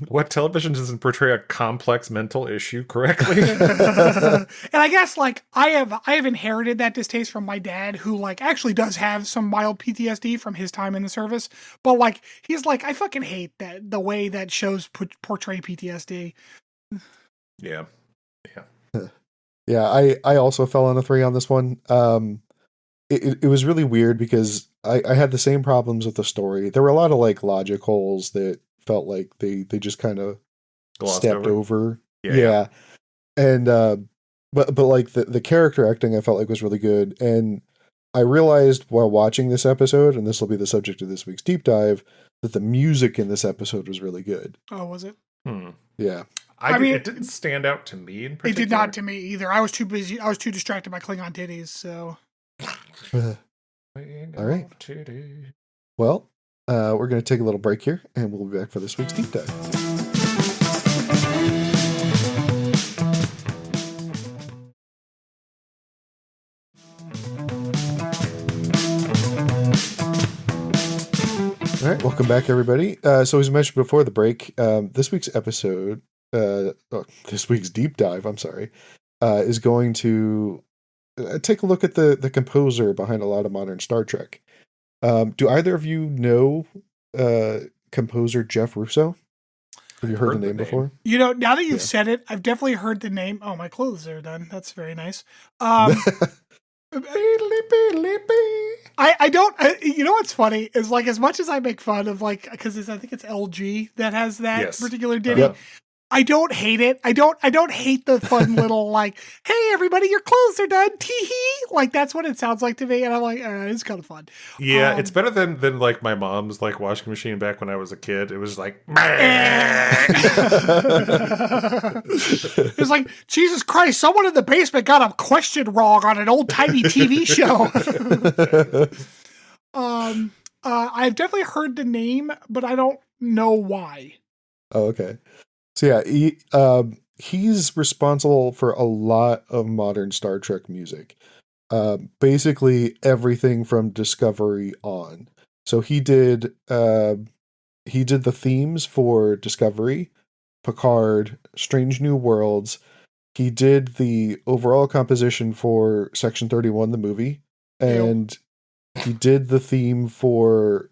What television doesn't portray a complex mental issue correctly? And I guess like I have inherited that distaste from my dad, who like actually does have some mild PTSD from his time in the service. But like he's like, I fucking hate that the way that shows portray PTSD. Yeah. Yeah, I also fell on a 3 on this one. It was really weird because I had the same problems with the story. There were a lot of like logic holes that felt like they just kind of stepped over. Yeah. And but like the character acting I felt like was really good. And I realized while watching this episode, and this will be the subject of this week's deep dive, that the music in this episode was really good. Oh, was it? Yeah. I mean, it didn't stand out to me in particular. It did not to me either. I was too busy. I was too distracted by Klingon titties, so. All right. Well, we're going to take a little break here, and we'll be back for this week's deep dive. All right, welcome back, everybody. So as mentioned before the break, this week's episode, this week's deep dive, is going to take a look at the composer behind a lot of modern Star Trek. Do either of you know composer Jeff Russo? Have you heard the name before? Now that you've said it, I've definitely heard the name. Oh, my clothes are done. That's very nice. I don't. You know what's funny is like as much as I make fun of like because I think it's LG that has that particular ditty. I don't hate it. I don't hate the fun little like, hey everybody, your clothes are done. Tee hee. Like that's what it sounds like to me, and I'm like, it's kind of fun. Yeah, it's better than like my mom's like washing machine back when I was a kid. It was like It's like, Jesus Christ, someone in the basement got a question wrong on an old timey TV show. I've definitely heard the name, but I don't know why. Oh, okay. So yeah, he's responsible for a lot of modern Star Trek music. Basically everything from Discovery on. So he did the themes for Discovery, Picard, Strange New Worlds. He did the overall composition for Section 31, the movie, and he did the theme for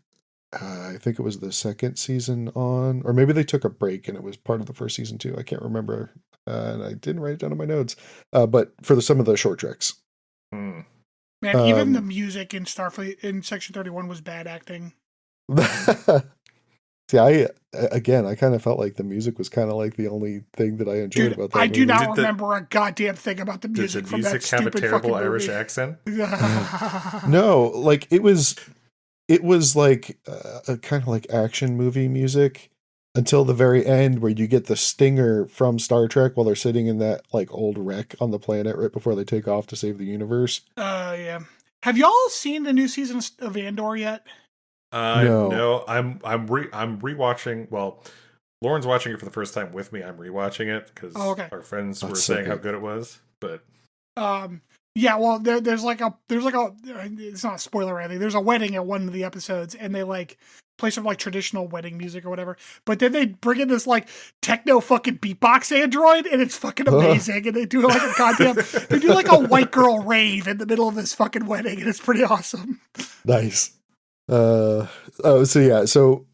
I think it was the second season on, or maybe they took a break and it was part of the first season too. I can't remember, and I didn't write it down in my notes. But for some of the short treks, man, even the music in Starfleet in Section 31 was bad acting. See, I kind of felt like the music was kind of like the only thing that I enjoyed about that. I movie. do not remember a goddamn thing about the music. Did the from music that have a stupid terrible fucking Irish movie. accent? No, like it was like a kind of like action movie music until the very end where you get the stinger from Star Trek while they're sitting in that like old wreck on the planet right before they take off to save the universe. Yeah. Have y'all seen the new season of Andor yet? No. I'm rewatching. Well, Lauren's watching it for the first time with me. I'm rewatching it because our friends were saying how good it was. But yeah, well, there's like a it's not a spoiler or anything. There's a wedding at one of the episodes, and they like play some like traditional wedding music or whatever. But then they bring in this like techno fucking beatbox android, and it's fucking amazing. And they do like they do like a white girl rave in the middle of this fucking wedding, and it's pretty awesome. Nice. So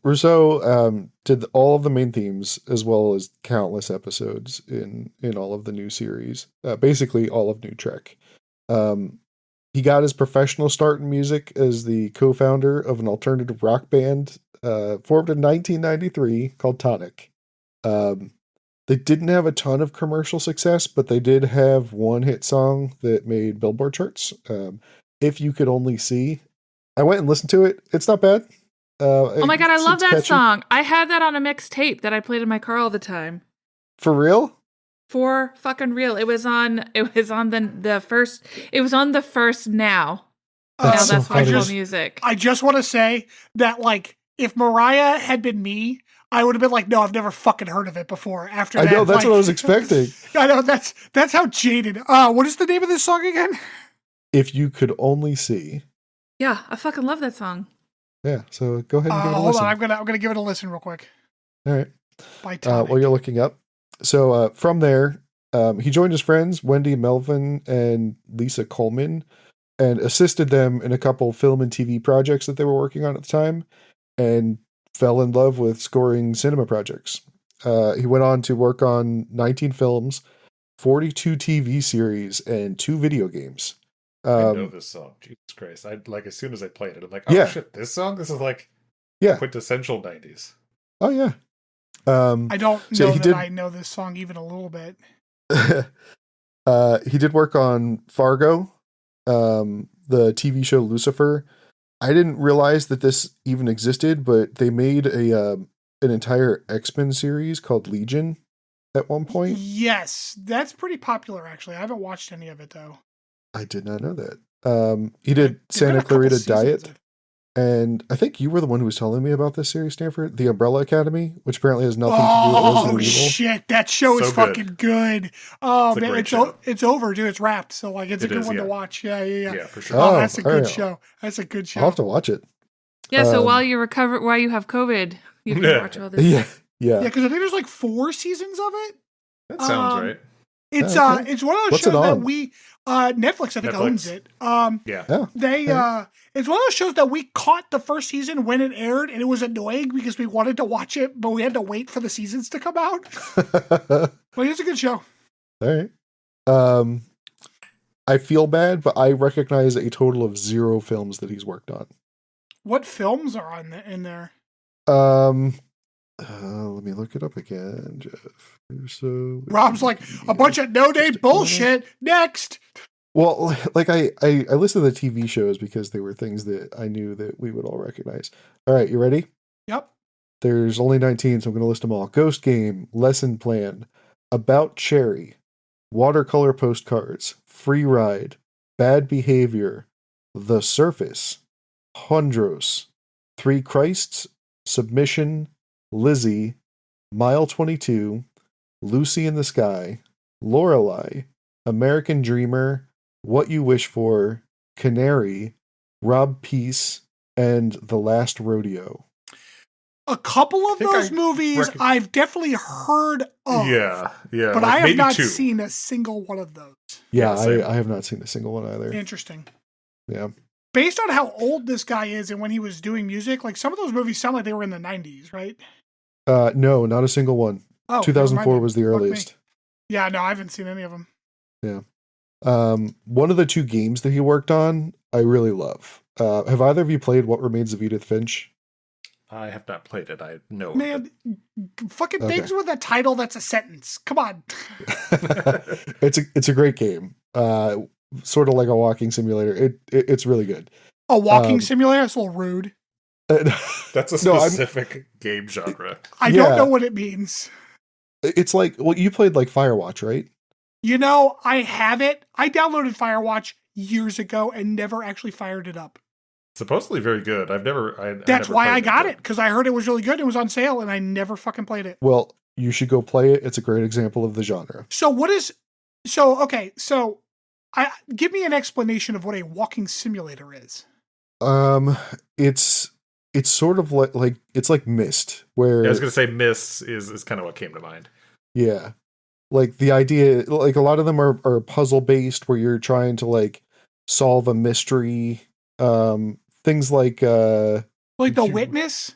Rousseau did all of the main themes as well as countless episodes in all of the new series, basically all of New Trek. He got his professional start in music as the co-founder of an alternative rock band formed in 1993 called Tonic. They didn't have a ton of commercial success, but they did have one hit song that made Billboard charts. If You Could Only See. I went and listened to it. It's not bad. Oh my god, I love that catchy. song. I had that on a mixtape that I played in my car all the time. For real? For fucking real. It was on the first. It was on the first now. Now that's my music. I just want to say that like if Mariah had been me, I would have been like, no, I've never fucking heard of it before. After that, I know that's what I was expecting. I know that's how jaded. What is the name of this song again? If You Could Only See. Yeah, I fucking love that song. Yeah, so go ahead and give it a hold listen. on, I'm gonna give it a listen real quick. All right. By Tonic. While you're looking up. So from there, he joined his friends, Wendy Melvin and Lisa Coleman, and assisted them in a couple film and TV projects that they were working on at the time, and fell in love with scoring cinema projects. He went on to work on 19 films, 42 TV series, and 2 video games. I know this song. Jesus Christ. I like as soon as I played it, I'm like, oh shit, this song? This is like quintessential 90s. Oh yeah. I don't know that I know this song even a little bit. He did work on Fargo, the TV show Lucifer. I didn't realize that this even existed, but they made an entire X-Men series called Legion at one point. Yes, that's pretty popular actually. I haven't watched any of it though. I did not know that. He did Santa Clarita Diet, and I think you were the one who was telling me about this series, Stanford, The Umbrella Academy, which apparently has nothing to do with Resident Evil. Oh shit, that show is fucking good. Oh man, it's over, dude. It's wrapped, so like it's a good one to watch. Yeah, for sure. Oh, that's a good show. That's a good show. I'll have to watch it. Yeah, so while you have COVID, you can watch all this. Yeah, because I think there's like 4 seasons of it. That sounds right. It's it's one of those shows that we Netflix I think owns it. It's one of those shows that we caught the first season when it aired, and it was annoying because we wanted to watch it, but we had to wait for the seasons to come out. But it's a good show. All right. I feel bad, but I recognize a total of 0 films that he's worked on. What films are in there? Let me look it up again, Jeff. So Rob's like, a bunch of no-name bullshit. Next. Well, like I listed the TV shows because they were things that I knew that we would all recognize. All right, you ready? Yep. There's only 19, so I'm going to list them all. Ghost Game, Lesson Plan, About Cherry, Watercolor Postcards, Free Ride, Bad Behavior, The Surface, Hondros, Three Christs, Submission, Lizzie, Mile 22, Lucy in the Sky, Lorelei, American Dreamer, What You Wish For, Canary, Rob Peace, and The Last Rodeo. A couple of those movies I've definitely heard of. Yeah. But I have not seen a single one of those. Yeah, I have not seen a single one either. Interesting. Yeah. Based on how old this guy is and when he was doing music, like some of those movies sound like they were in the 90s, right? No, not a single one. Oh, 2004 was the earliest. Yeah, no, I haven't seen any of them. Yeah. One of the two games that he worked on, I really love. Have either of you played What Remains of Edith Finch? I have not played it. I know. Man, fucking things with a title that's a sentence. Come on. It's a great game. Sort of like a walking simulator. It's really good. A walking simulator? That's a little rude. That's a specific game genre. I don't know what it means. It's like, well, you played like Firewatch, right? You know, I have it. I downloaded Firewatch years ago and never actually fired it up. Supposedly very good. That's why I got it, because I heard it was really good. It was on sale, and I never fucking played it. Well, you should go play it. It's a great example of the genre. Give me an explanation of what a walking simulator is. It's sort of like it's like Myst, where I was gonna say Myst is kind of what came to mind. Yeah. Like the idea, like a lot of them are puzzle based where you're trying to like solve a mystery. Things like The Witness?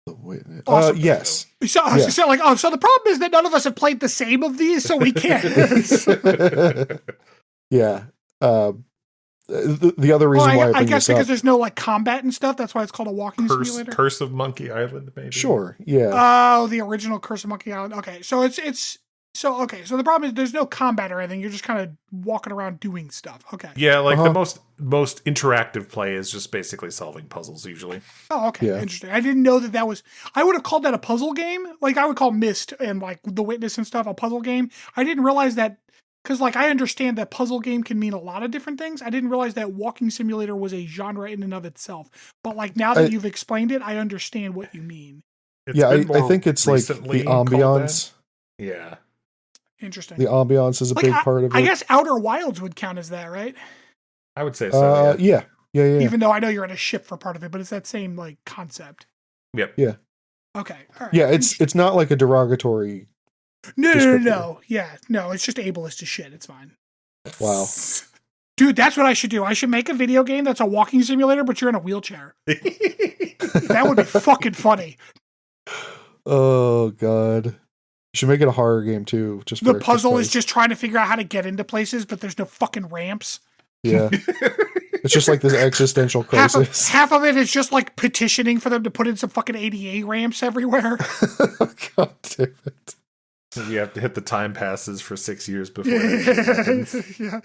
The Witness. Awesome. Yes. So I was just saying, like, so the problem is that none of us have played the same of these, so we can't. Yeah. The other reason why I guess because there's no like combat and stuff, that's why it's called a walking simulator. Curse of Monkey Island, maybe. Sure. Yeah. Oh, the original Curse of Monkey Island. Okay, so so the problem is there's no combat or anything. You're just kind of walking around doing stuff. Okay. Yeah, like the most interactive play is just basically solving puzzles usually. Oh, okay. Yeah. Interesting. I didn't know that was. I would have called that a puzzle game. Like I would call Myst and like The Witness and stuff a puzzle game. I didn't realize that because like I understand that puzzle game can mean a lot of different things. I didn't realize that walking simulator was a genre in and of itself. But like now that you've explained it, I understand what you mean. I think it's like the ambiance. Yeah. Interesting. The ambiance is a big part of it. I guess Outer Wilds would count as that, right? I would say so. Yeah. Even though I know you're on a ship for part of it, but it's that same like concept. Yep. Yeah. Okay. All right. Yeah, it's not like a derogatory. No. Yeah, no, it's just ableist as shit. It's fine. Wow. Dude, that's what I should do. I should make a video game that's a walking simulator, but you're in a wheelchair. That would be fucking funny. Oh God. You should make it a horror game too. Just the puzzle is just trying to figure out how to get into places, but there's no fucking ramps. Yeah. It's just like this existential crisis. Half of it is just like petitioning for them to put in some fucking ADA ramps everywhere. God damn it. You have to hit the time passes for 6 years before it happens. Yeah.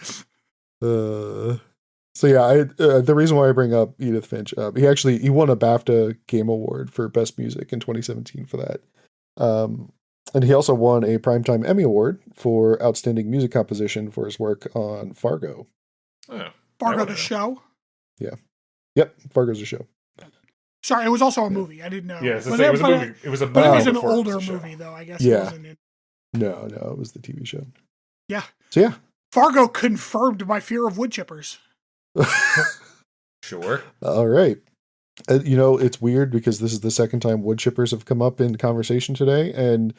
So yeah, the reason why I bring up Edith Finch, he won a BAFTA Game Award for Best Music in 2017 for that. And he also won a Primetime Emmy Award for Outstanding Music Composition for his work on Fargo. Oh, Fargo the show? Yeah. Yep, Fargo's a show. Sorry, it was also a movie. I didn't know. Yeah, it was a movie. It was an older movie, though, I guess. Yeah. It wasn't in. No, it was the TV show. Yeah. So yeah. Fargo confirmed my fear of wood chippers. Sure. All right. It's weird because this is the second time wood chippers have come up in conversation today, and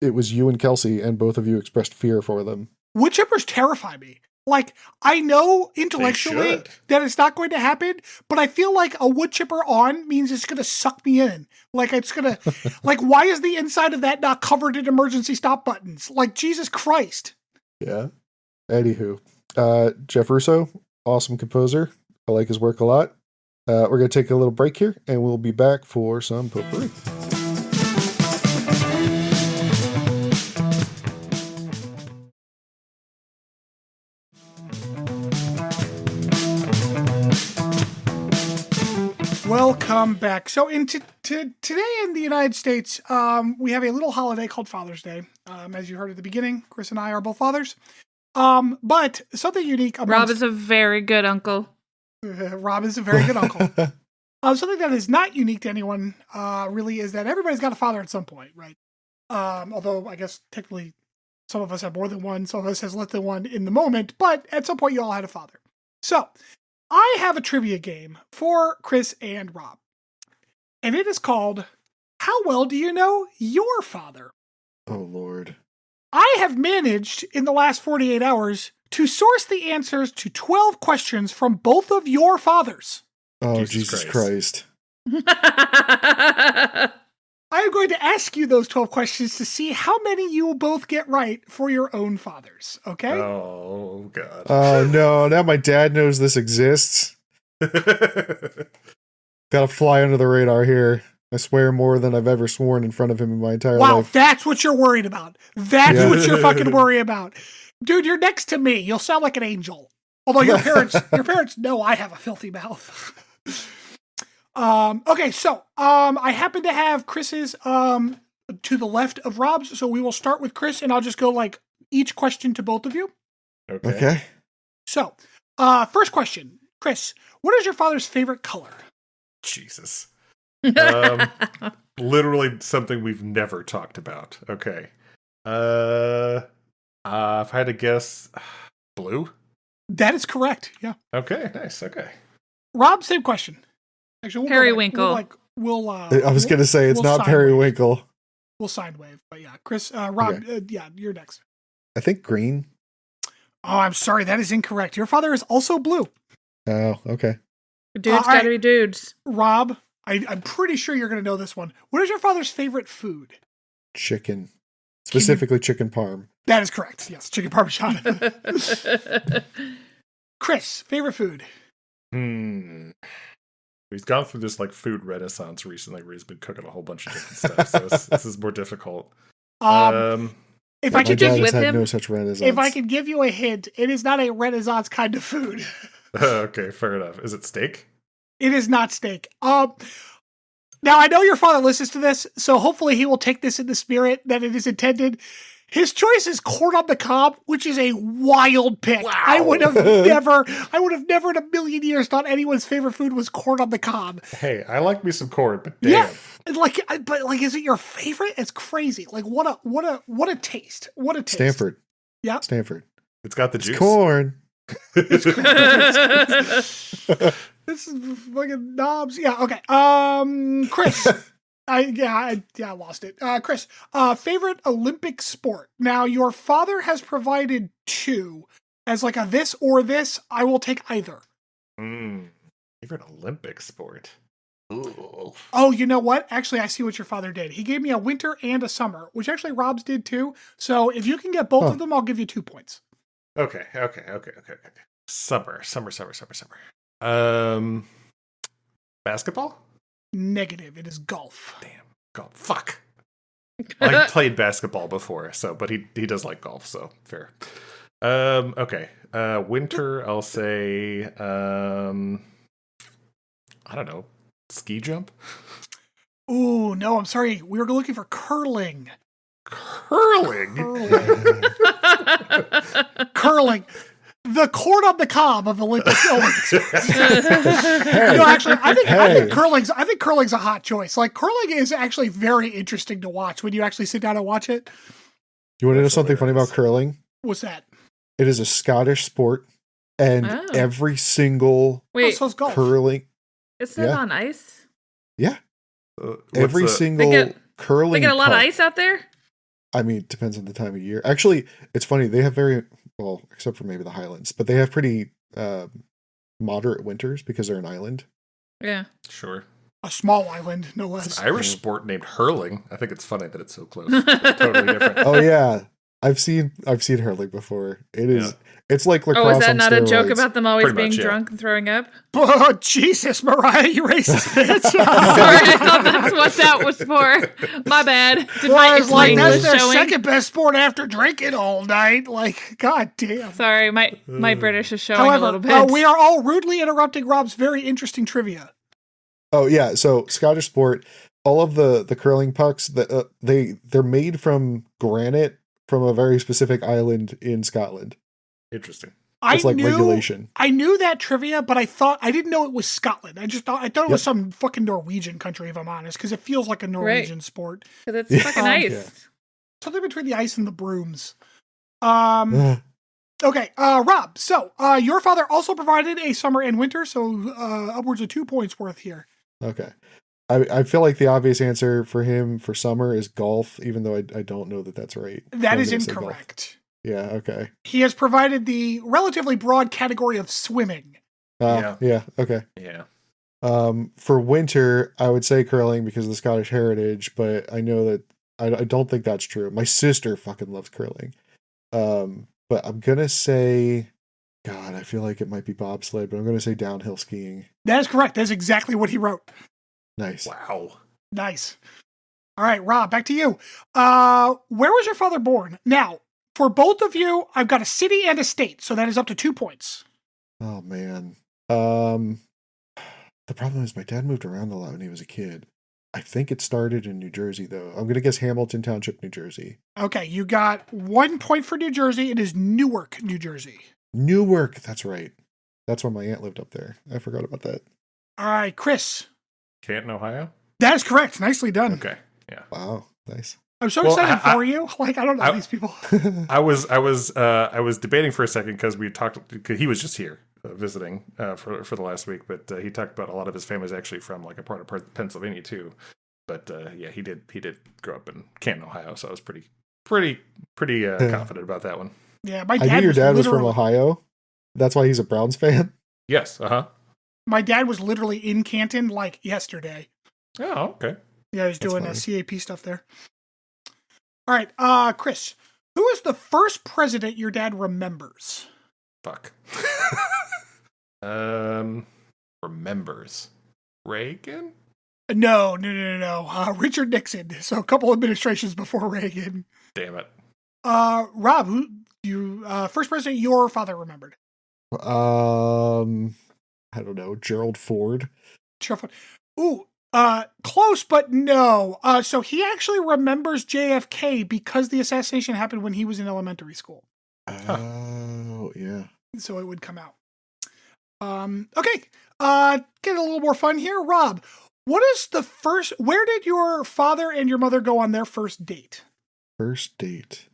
it was you and Kelsey, and both of you expressed fear for them. Wood chippers terrify me. Like, I know intellectually that it's not going to happen, but I feel like a wood chipper on means it's going to suck me in. Like, it's going to, like, why is the inside of that not covered in emergency stop buttons? Like, Jesus Christ. Yeah. Anywho, Jeff Russo, awesome composer. I like his work a lot. We're going to take a little break here, and we'll be back for some potpourri. Welcome back. So today in the United States, we have a little holiday called Father's Day. As you heard at the beginning, Chris and I are both fathers. But something unique amongst... Rob is a very good uncle. Rob is a very good uncle. Something that is not unique to anyone, really, is that everybody's got a father at some point, right? Although I guess technically some of us have more than one, some of us has less than one in the moment, but at some point you all had a father. So I have a trivia game for Chris and Rob, and it is called How Well Do You Know Your Father? Oh, Lord. I have managed in the last 48 hours to source the answers to 12 questions from both of your fathers. Oh, Jesus Christ. I am going to ask you those 12 questions to see how many you will both get right for your own fathers, okay? Oh, God. Oh, no. Now my dad knows this exists. Gotta fly under the radar here. I swear more than I've ever sworn in front of him in my entire life. Wow, that's what you're worried about. That's what you're fucking worried about. Dude, you're next to me. You'll sound like an angel. Although your parents know I have a filthy mouth. Okay, so I happen to have Chris's to the left of Rob's, so we will start with Chris, and I'll just go like each question to both of you. Okay. So, first question, Chris, what is your father's favorite color? Jesus. Literally something we've never talked about. Okay. If I had to guess, blue? That is correct, yeah. Okay, nice, okay. Rob, same question. Actually, Periwinkle. I was going to say, it's not periwinkle. We'll side wave, but yeah. Chris, Rob, Okay. Yeah, you're next. I think green. Oh, I'm sorry, that is incorrect. Your father is also blue. Oh, okay. Dudes gotta be dudes. Rob, I'm pretty sure you're going to know this one. What is your father's favorite food? Chicken. Specifically chicken parm. That is correct. Yes, chicken parmesan. Chris, favorite food? He's gone through this like food renaissance recently where he's been cooking a whole bunch of different stuff, so this is more difficult. If I could just with him, no such renaissance. If I could give you a hint, it is not a renaissance kind of food. Okay, fair enough. Is it steak? It is not steak. Now I know your father listens to this, so hopefully he will take this in the spirit that it is intended. His choice is corn on the cob, which is a wild pick. Wow. I would have never in a million years thought anyone's favorite food was corn on the cob. Hey, I like me some corn, but damn. Yeah, but is it your favorite? It's crazy. Like what a taste. What a taste. Stanford. Yeah. Stanford. It's got the It's juice. corn. This is fucking knobs. Yeah. Okay. Chris. I lost it. Chris, favorite Olympic sport. Now, your father has provided two as like a this or this. I will take either. Favorite Olympic sport. Ooh. Oh, you know what? Actually, I see what your father did. He gave me a winter and a summer, which actually Rob's did too. So if you can get both of them, I'll give you 2 points. Okay. Summer. Basketball? Negative. It is golf. Damn. Golf. Fuck. I played basketball before, but he does like golf, so fair. Okay. Winter, I'll say I don't know. Ski jump? Ooh, no, I'm sorry. We were looking for curling. Curling. Curling. The corn on the cob of Olympic sports. Actually, I think curling's a hot choice. Like curling is actually very interesting to watch when you actually sit down and watch it. You want to know something funny about curling? What's that? It is a Scottish sport, and every single so it's golf. curling. Is it on ice? Yeah. Every single curling. They get a lot of ice out there? I mean, it depends on the time of year. Actually, it's funny. They have well, except for maybe the Highlands, but they have pretty moderate winters because they're an island. Yeah. Sure. A small island, no less. It's an Irish sport named hurling. I think it's funny that it's so close. Totally different. Oh, yeah. I've seen hurling before. It's like lacrosse. Oh, is that on not a joke steroids. about them always Pretty being much, yeah. drunk and throwing up? Oh, Jesus, Mariah, you racist bitch. Sorry, I thought that's what that was for. My bad. Did my It's like that's English their showing? second best sport after drinking all night. Like, god damn. Sorry, my British is showing However, a little bit. we are all rudely interrupting Rob's very interesting trivia. Oh yeah, so Scottish sport. All of the curling pucks that they're made from granite from a very specific island in Scotland. Interesting. It's like regulation. I knew that trivia, but I didn't know it was Scotland. I thought it was some fucking Norwegian country, if I'm honest, because it feels like a Norwegian sport. Because it's fucking ice. Yeah. Something between the ice and the brooms. Okay, Rob. So your father also provided a summer and winter, so upwards of 2 points worth here. Okay. I feel like the obvious answer for him for summer is golf, even though I don't know that that's right. That I'm is gonna say golf. incorrect. Yeah, okay. He has provided the relatively broad category of swimming. Yeah, okay. Yeah. For winter, I would say curling because of the Scottish heritage, but I know that I don't think that's true. My sister fucking loves curling. But I'm gonna say, God, I feel like it might be bobsled, but I'm gonna say downhill skiing. That is correct. That's exactly what he wrote. Nice. Wow. Nice. All right, Rob, back to you. Where was your father born? Now, for both of you, I've got a city and a state, so that is up to 2 points. Oh man. The problem is my dad moved around a lot when he was a kid. I think it started in New Jersey though. I'm gonna guess Hamilton Township, New Jersey. Okay, you got 1 point for New Jersey. It is Newark, New Jersey. Newark, that's right. That's where my aunt lived up there. I forgot about that. All right, Chris. Canton, Ohio? That is correct. Nicely done. Okay. Yeah. Wow, nice. I'm so Well, excited for you. Like, I don't know these people. I was debating for a second because cause he was just here visiting for the last week, but he talked about a lot of his family's actually from like a part of Pennsylvania too. But yeah, he did grow up in Canton, Ohio, so I was pretty confident about that one. Yeah, my I dad knew your dad was from literally- Ohio. That's why he's a Browns fan. Yes. My dad was literally in Canton like yesterday. Oh, okay. Yeah, he's That's doing funny. CAP stuff there. All right, Chris, who is the first president your dad remembers? Fuck. Remembers Reagan? No. Richard Nixon. So a couple administrations before Reagan. Damn it. Rob, who you first president your father remembered? I don't know, Gerald Ford. Ooh, close, but no. So he actually remembers JFK because the assassination happened when he was in elementary school. Oh, yeah. So it would come out. Okay. Get a little more fun here. Rob, where did your father and your mother go on their first date? First date.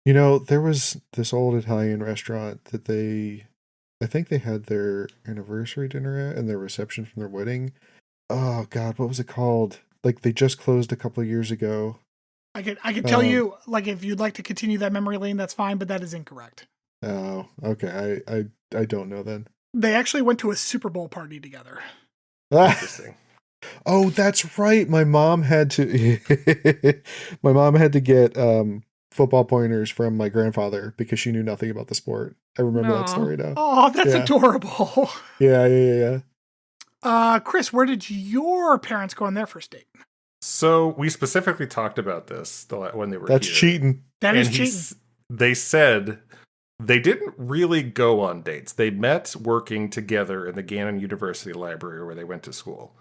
You know, there was this old Italian restaurant that I think they had their anniversary dinner at and their reception from their wedding. Oh God, what was it called? Like they just closed a couple of years ago. I can tell you, like, if you'd like to continue that memory lane, that's fine, but that is incorrect. Oh, okay. I don't know then. They actually went to a Super Bowl party together. Interesting. Oh, that's right. My mom had to get football pointers from my grandfather because she knew nothing about the sport. I remember that story now. Oh, that's Yeah. adorable. Yeah. Chris, where did your parents go on their first date? So we specifically talked about this when they were That's here. cheating. That is And cheating. They said they didn't really go on dates. They met working together in the Gannon University library where they went to school.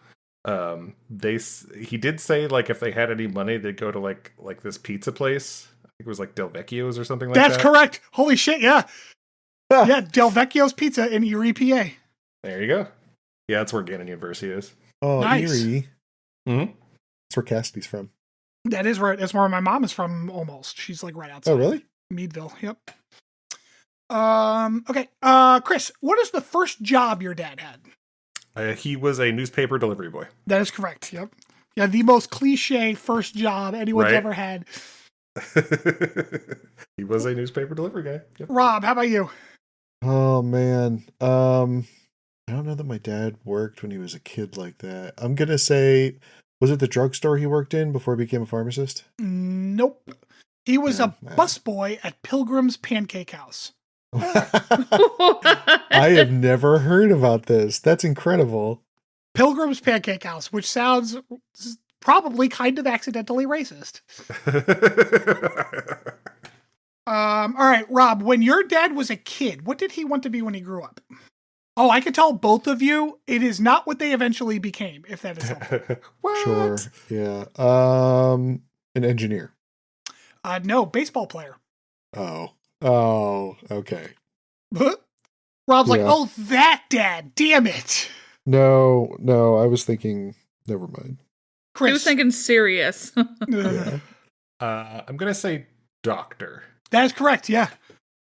He did say like if they had any money, they'd go to like this pizza place. I think it was like Del Vecchio's or something like that. That's correct. Holy shit, yeah. Yeah, Del Vecchio's Pizza in Erie, PA. There you go. Yeah, that's where Gannon University is. Oh, Nice. Erie. Mm-hmm. That's where Cassidy's from. That is right. That's where my mom is from almost. She's like right outside. Oh, really? Meadville. Yep. Okay. Chris, what is the first job your dad had? He was a newspaper delivery boy. That is correct. Yep. Yeah, the most cliche first job anyone's Right. ever had. He was a newspaper delivery guy. Yep. Rob, how about you? Oh man. I don't know that my dad worked when he was a kid like that. I'm gonna say, was it the drugstore he worked in before he became a pharmacist? Nope. He was a Yeah. busboy at Pilgrim's Pancake House. I have never heard about this. That's incredible. Pilgrim's Pancake House, which sounds probably kind of accidentally racist. All right, Rob, when your dad was a kid, what did he want to be when he grew up? Oh, I can tell both of you, it is not what they eventually became, if that is helpful. What? Sure. Yeah. An engineer. No, baseball player. Oh, okay. Rob's like, Yeah. oh, that dad, damn it. No, I was thinking, never mind. Chris. He was thinking serious. Yeah. I'm going to say doctor. That is correct, yeah.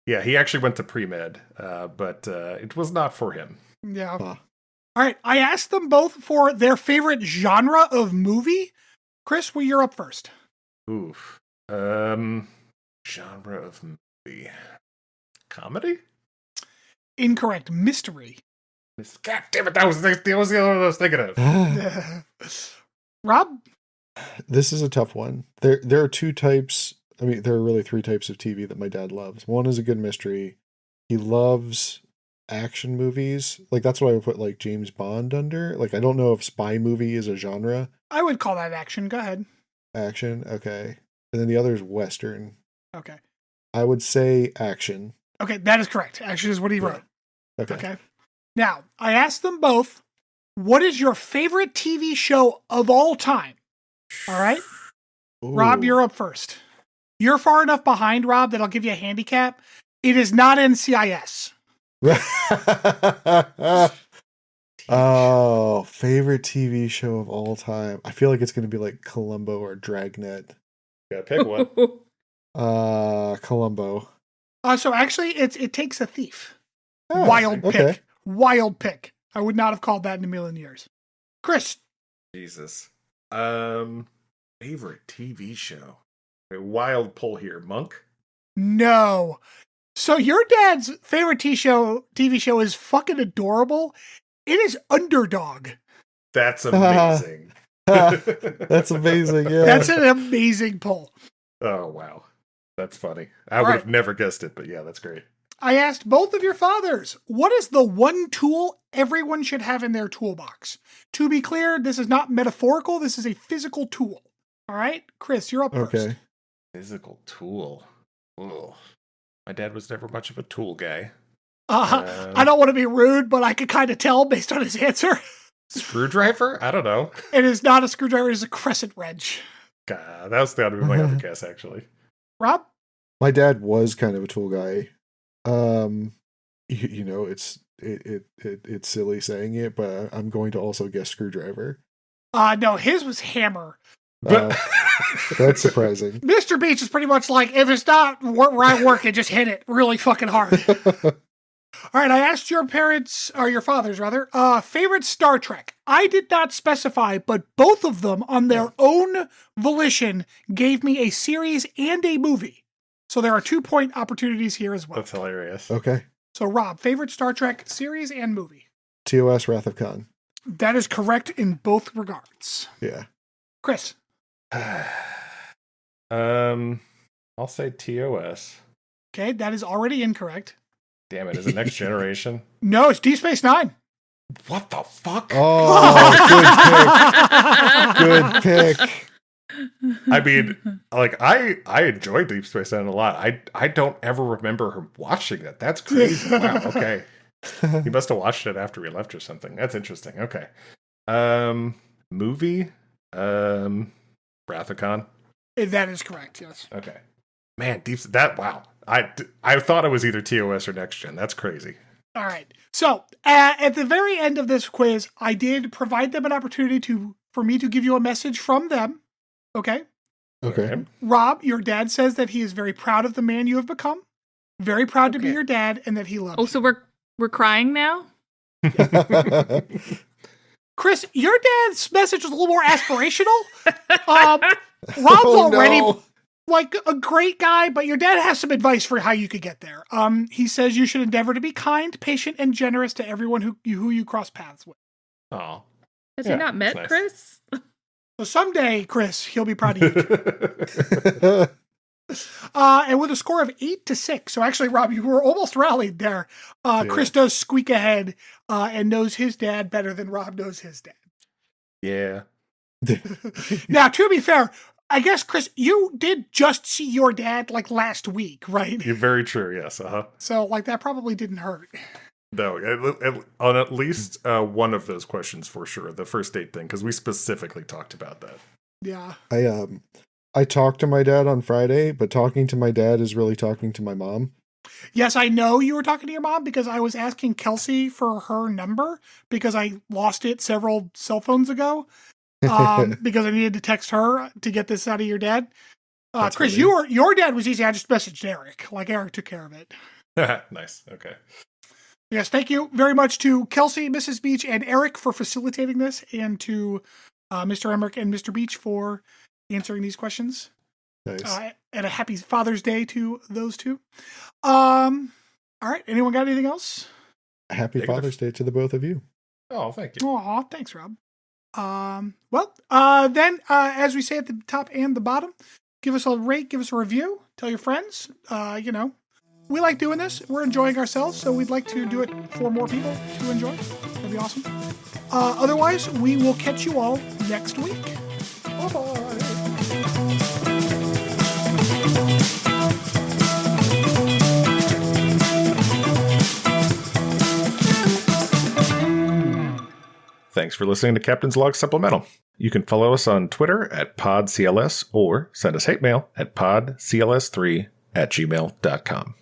Yeah, he actually went to pre-med, but it was not for him. Yeah. Huh. All right, I asked them both for their favorite genre of movie. Chris, well, you're up first. Oof. Genre of movie. Comedy? Incorrect. Mystery. God damn it, that was the other one I was thinking of. Rob? This is a tough one. There are two types. I mean, there are really three types of TV that my dad loves. One is a good mystery. He loves action movies. Like, that's what I would put, like, James Bond under. Like, I don't know if spy movie is a genre. I would call that action. Go ahead. Action, okay. And then the other is Western. Okay. I would say action. Okay, that is correct. Action is what he wrote. Okay. Okay. Now, I asked them both, what is your favorite TV show of all time? All right? Rob, Ooh. you're up first. You're far enough behind, Rob, that I'll give you a handicap. It is not NCIS. Oh, favorite TV show of all time. I feel like it's going to be like Columbo or Dragnet. Gotta pick one. Columbo. So actually, it takes a thief. Oh, Wild pick. okay. Wild pick. I would not have called that in a million years. Chris. Jesus. Favorite TV show. A wild pull here. Monk? No. So your dad's favorite TV show is fucking adorable. It is Underdog. That's amazing. That's amazing. Yeah. That's an amazing pull. Oh, wow. That's funny. I would have never guessed it, but yeah, that's great. I asked both of your fathers, what is the one tool everyone should have in their toolbox? To be clear, this is not metaphorical. This is a physical tool. All right? Chris, you're up first. Okay. Physical tool. Ugh. My dad was never much of a tool guy. I don't want to be rude, but I could kind of tell based on his answer. Screwdriver? I don't know. It is not a screwdriver. It is a crescent wrench. God, that was the my other guess, actually. Rob? My dad was kind of a tool guy. You know, it's silly saying it, but I'm going to also guess screwdriver. No, his was hammer. That's surprising. Mr. Beach is pretty much like, if it's not right working, just hit it really fucking hard. All right, I asked your parents, or your fathers rather, favorite Star Trek. I did not specify, but both of them on their own volition gave me a series and a movie. So there are 2-point opportunities here as well. That's hilarious. Okay. So Rob, favorite Star Trek series and movie? TOS Wrath of Khan. That is correct in both regards. Yeah. Chris? I'll say TOS. Okay, that is already incorrect. Damn it, is it Next Generation? No, it's Deep Space Nine. What the fuck? Oh, good pick. Good pick. I mean, like, I enjoyed Deep Space Nine a lot. I don't ever remember her watching that. That's crazy. Wow, okay. He must have watched it after we left or something. That's interesting. Okay. Movie? Wrath of Khan? That is correct, yes. Okay. Man, wow. I thought it was either TOS or Next Gen. That's crazy. All right. So at the very end of this quiz, I did provide them an opportunity for me to give you a message from them. Okay. Okay. Rob, your dad says that he is very proud of the man you have become. Very proud to be your dad, and that he loves you. So we're crying now? Chris, your dad's message was a little more aspirational. Rob's already like a great guy, but your dad has some advice for how you could get there. He says you should endeavor to be kind, patient, and generous to everyone who you cross paths with. Oh. Has he not met nice. Chris? So someday, Chris, he'll be proud of you. And with a score of 8-6. So actually, Rob, you were almost rallied there. Chris does squeak ahead and knows his dad better than Rob knows his dad. Yeah. Now, to be fair, I guess, Chris, you did just see your dad like last week, right? You're very true, yes. So like that probably didn't hurt. No, on at least one of those questions for sure, the first date thing, because we specifically talked about that. Yeah. I talked to my dad on Friday, but talking to my dad is really talking to my mom. Yes, I know you were talking to your mom because I was asking Kelsey for her number because I lost it several cell phones ago because I needed to text her to get this out of your dad. Chris, your dad was easy. I just messaged Eric. Like Eric took care of it. Nice. Okay. Yes, thank you very much to Kelsey, Mrs. Beach, and Eric for facilitating this, and to Mr. Emmerich and Mr. Beach for answering these questions. Nice. And a happy Father's Day to those two. All right, anyone got anything else? Happy Father's Day to the both of you. Oh, thank you. Aw, thanks, Rob. Then, as we say at the top and the bottom, give us a rate, give us a review, tell your friends. We like doing this. We're enjoying ourselves, so we'd like to do it for more people to enjoy. That'd be awesome. Otherwise, we will catch you all next week. Bye-bye. Thanks for listening to Captain's Log Supplemental. You can follow us on Twitter at PodCLS or send us hate mail at podcls3@gmail.com.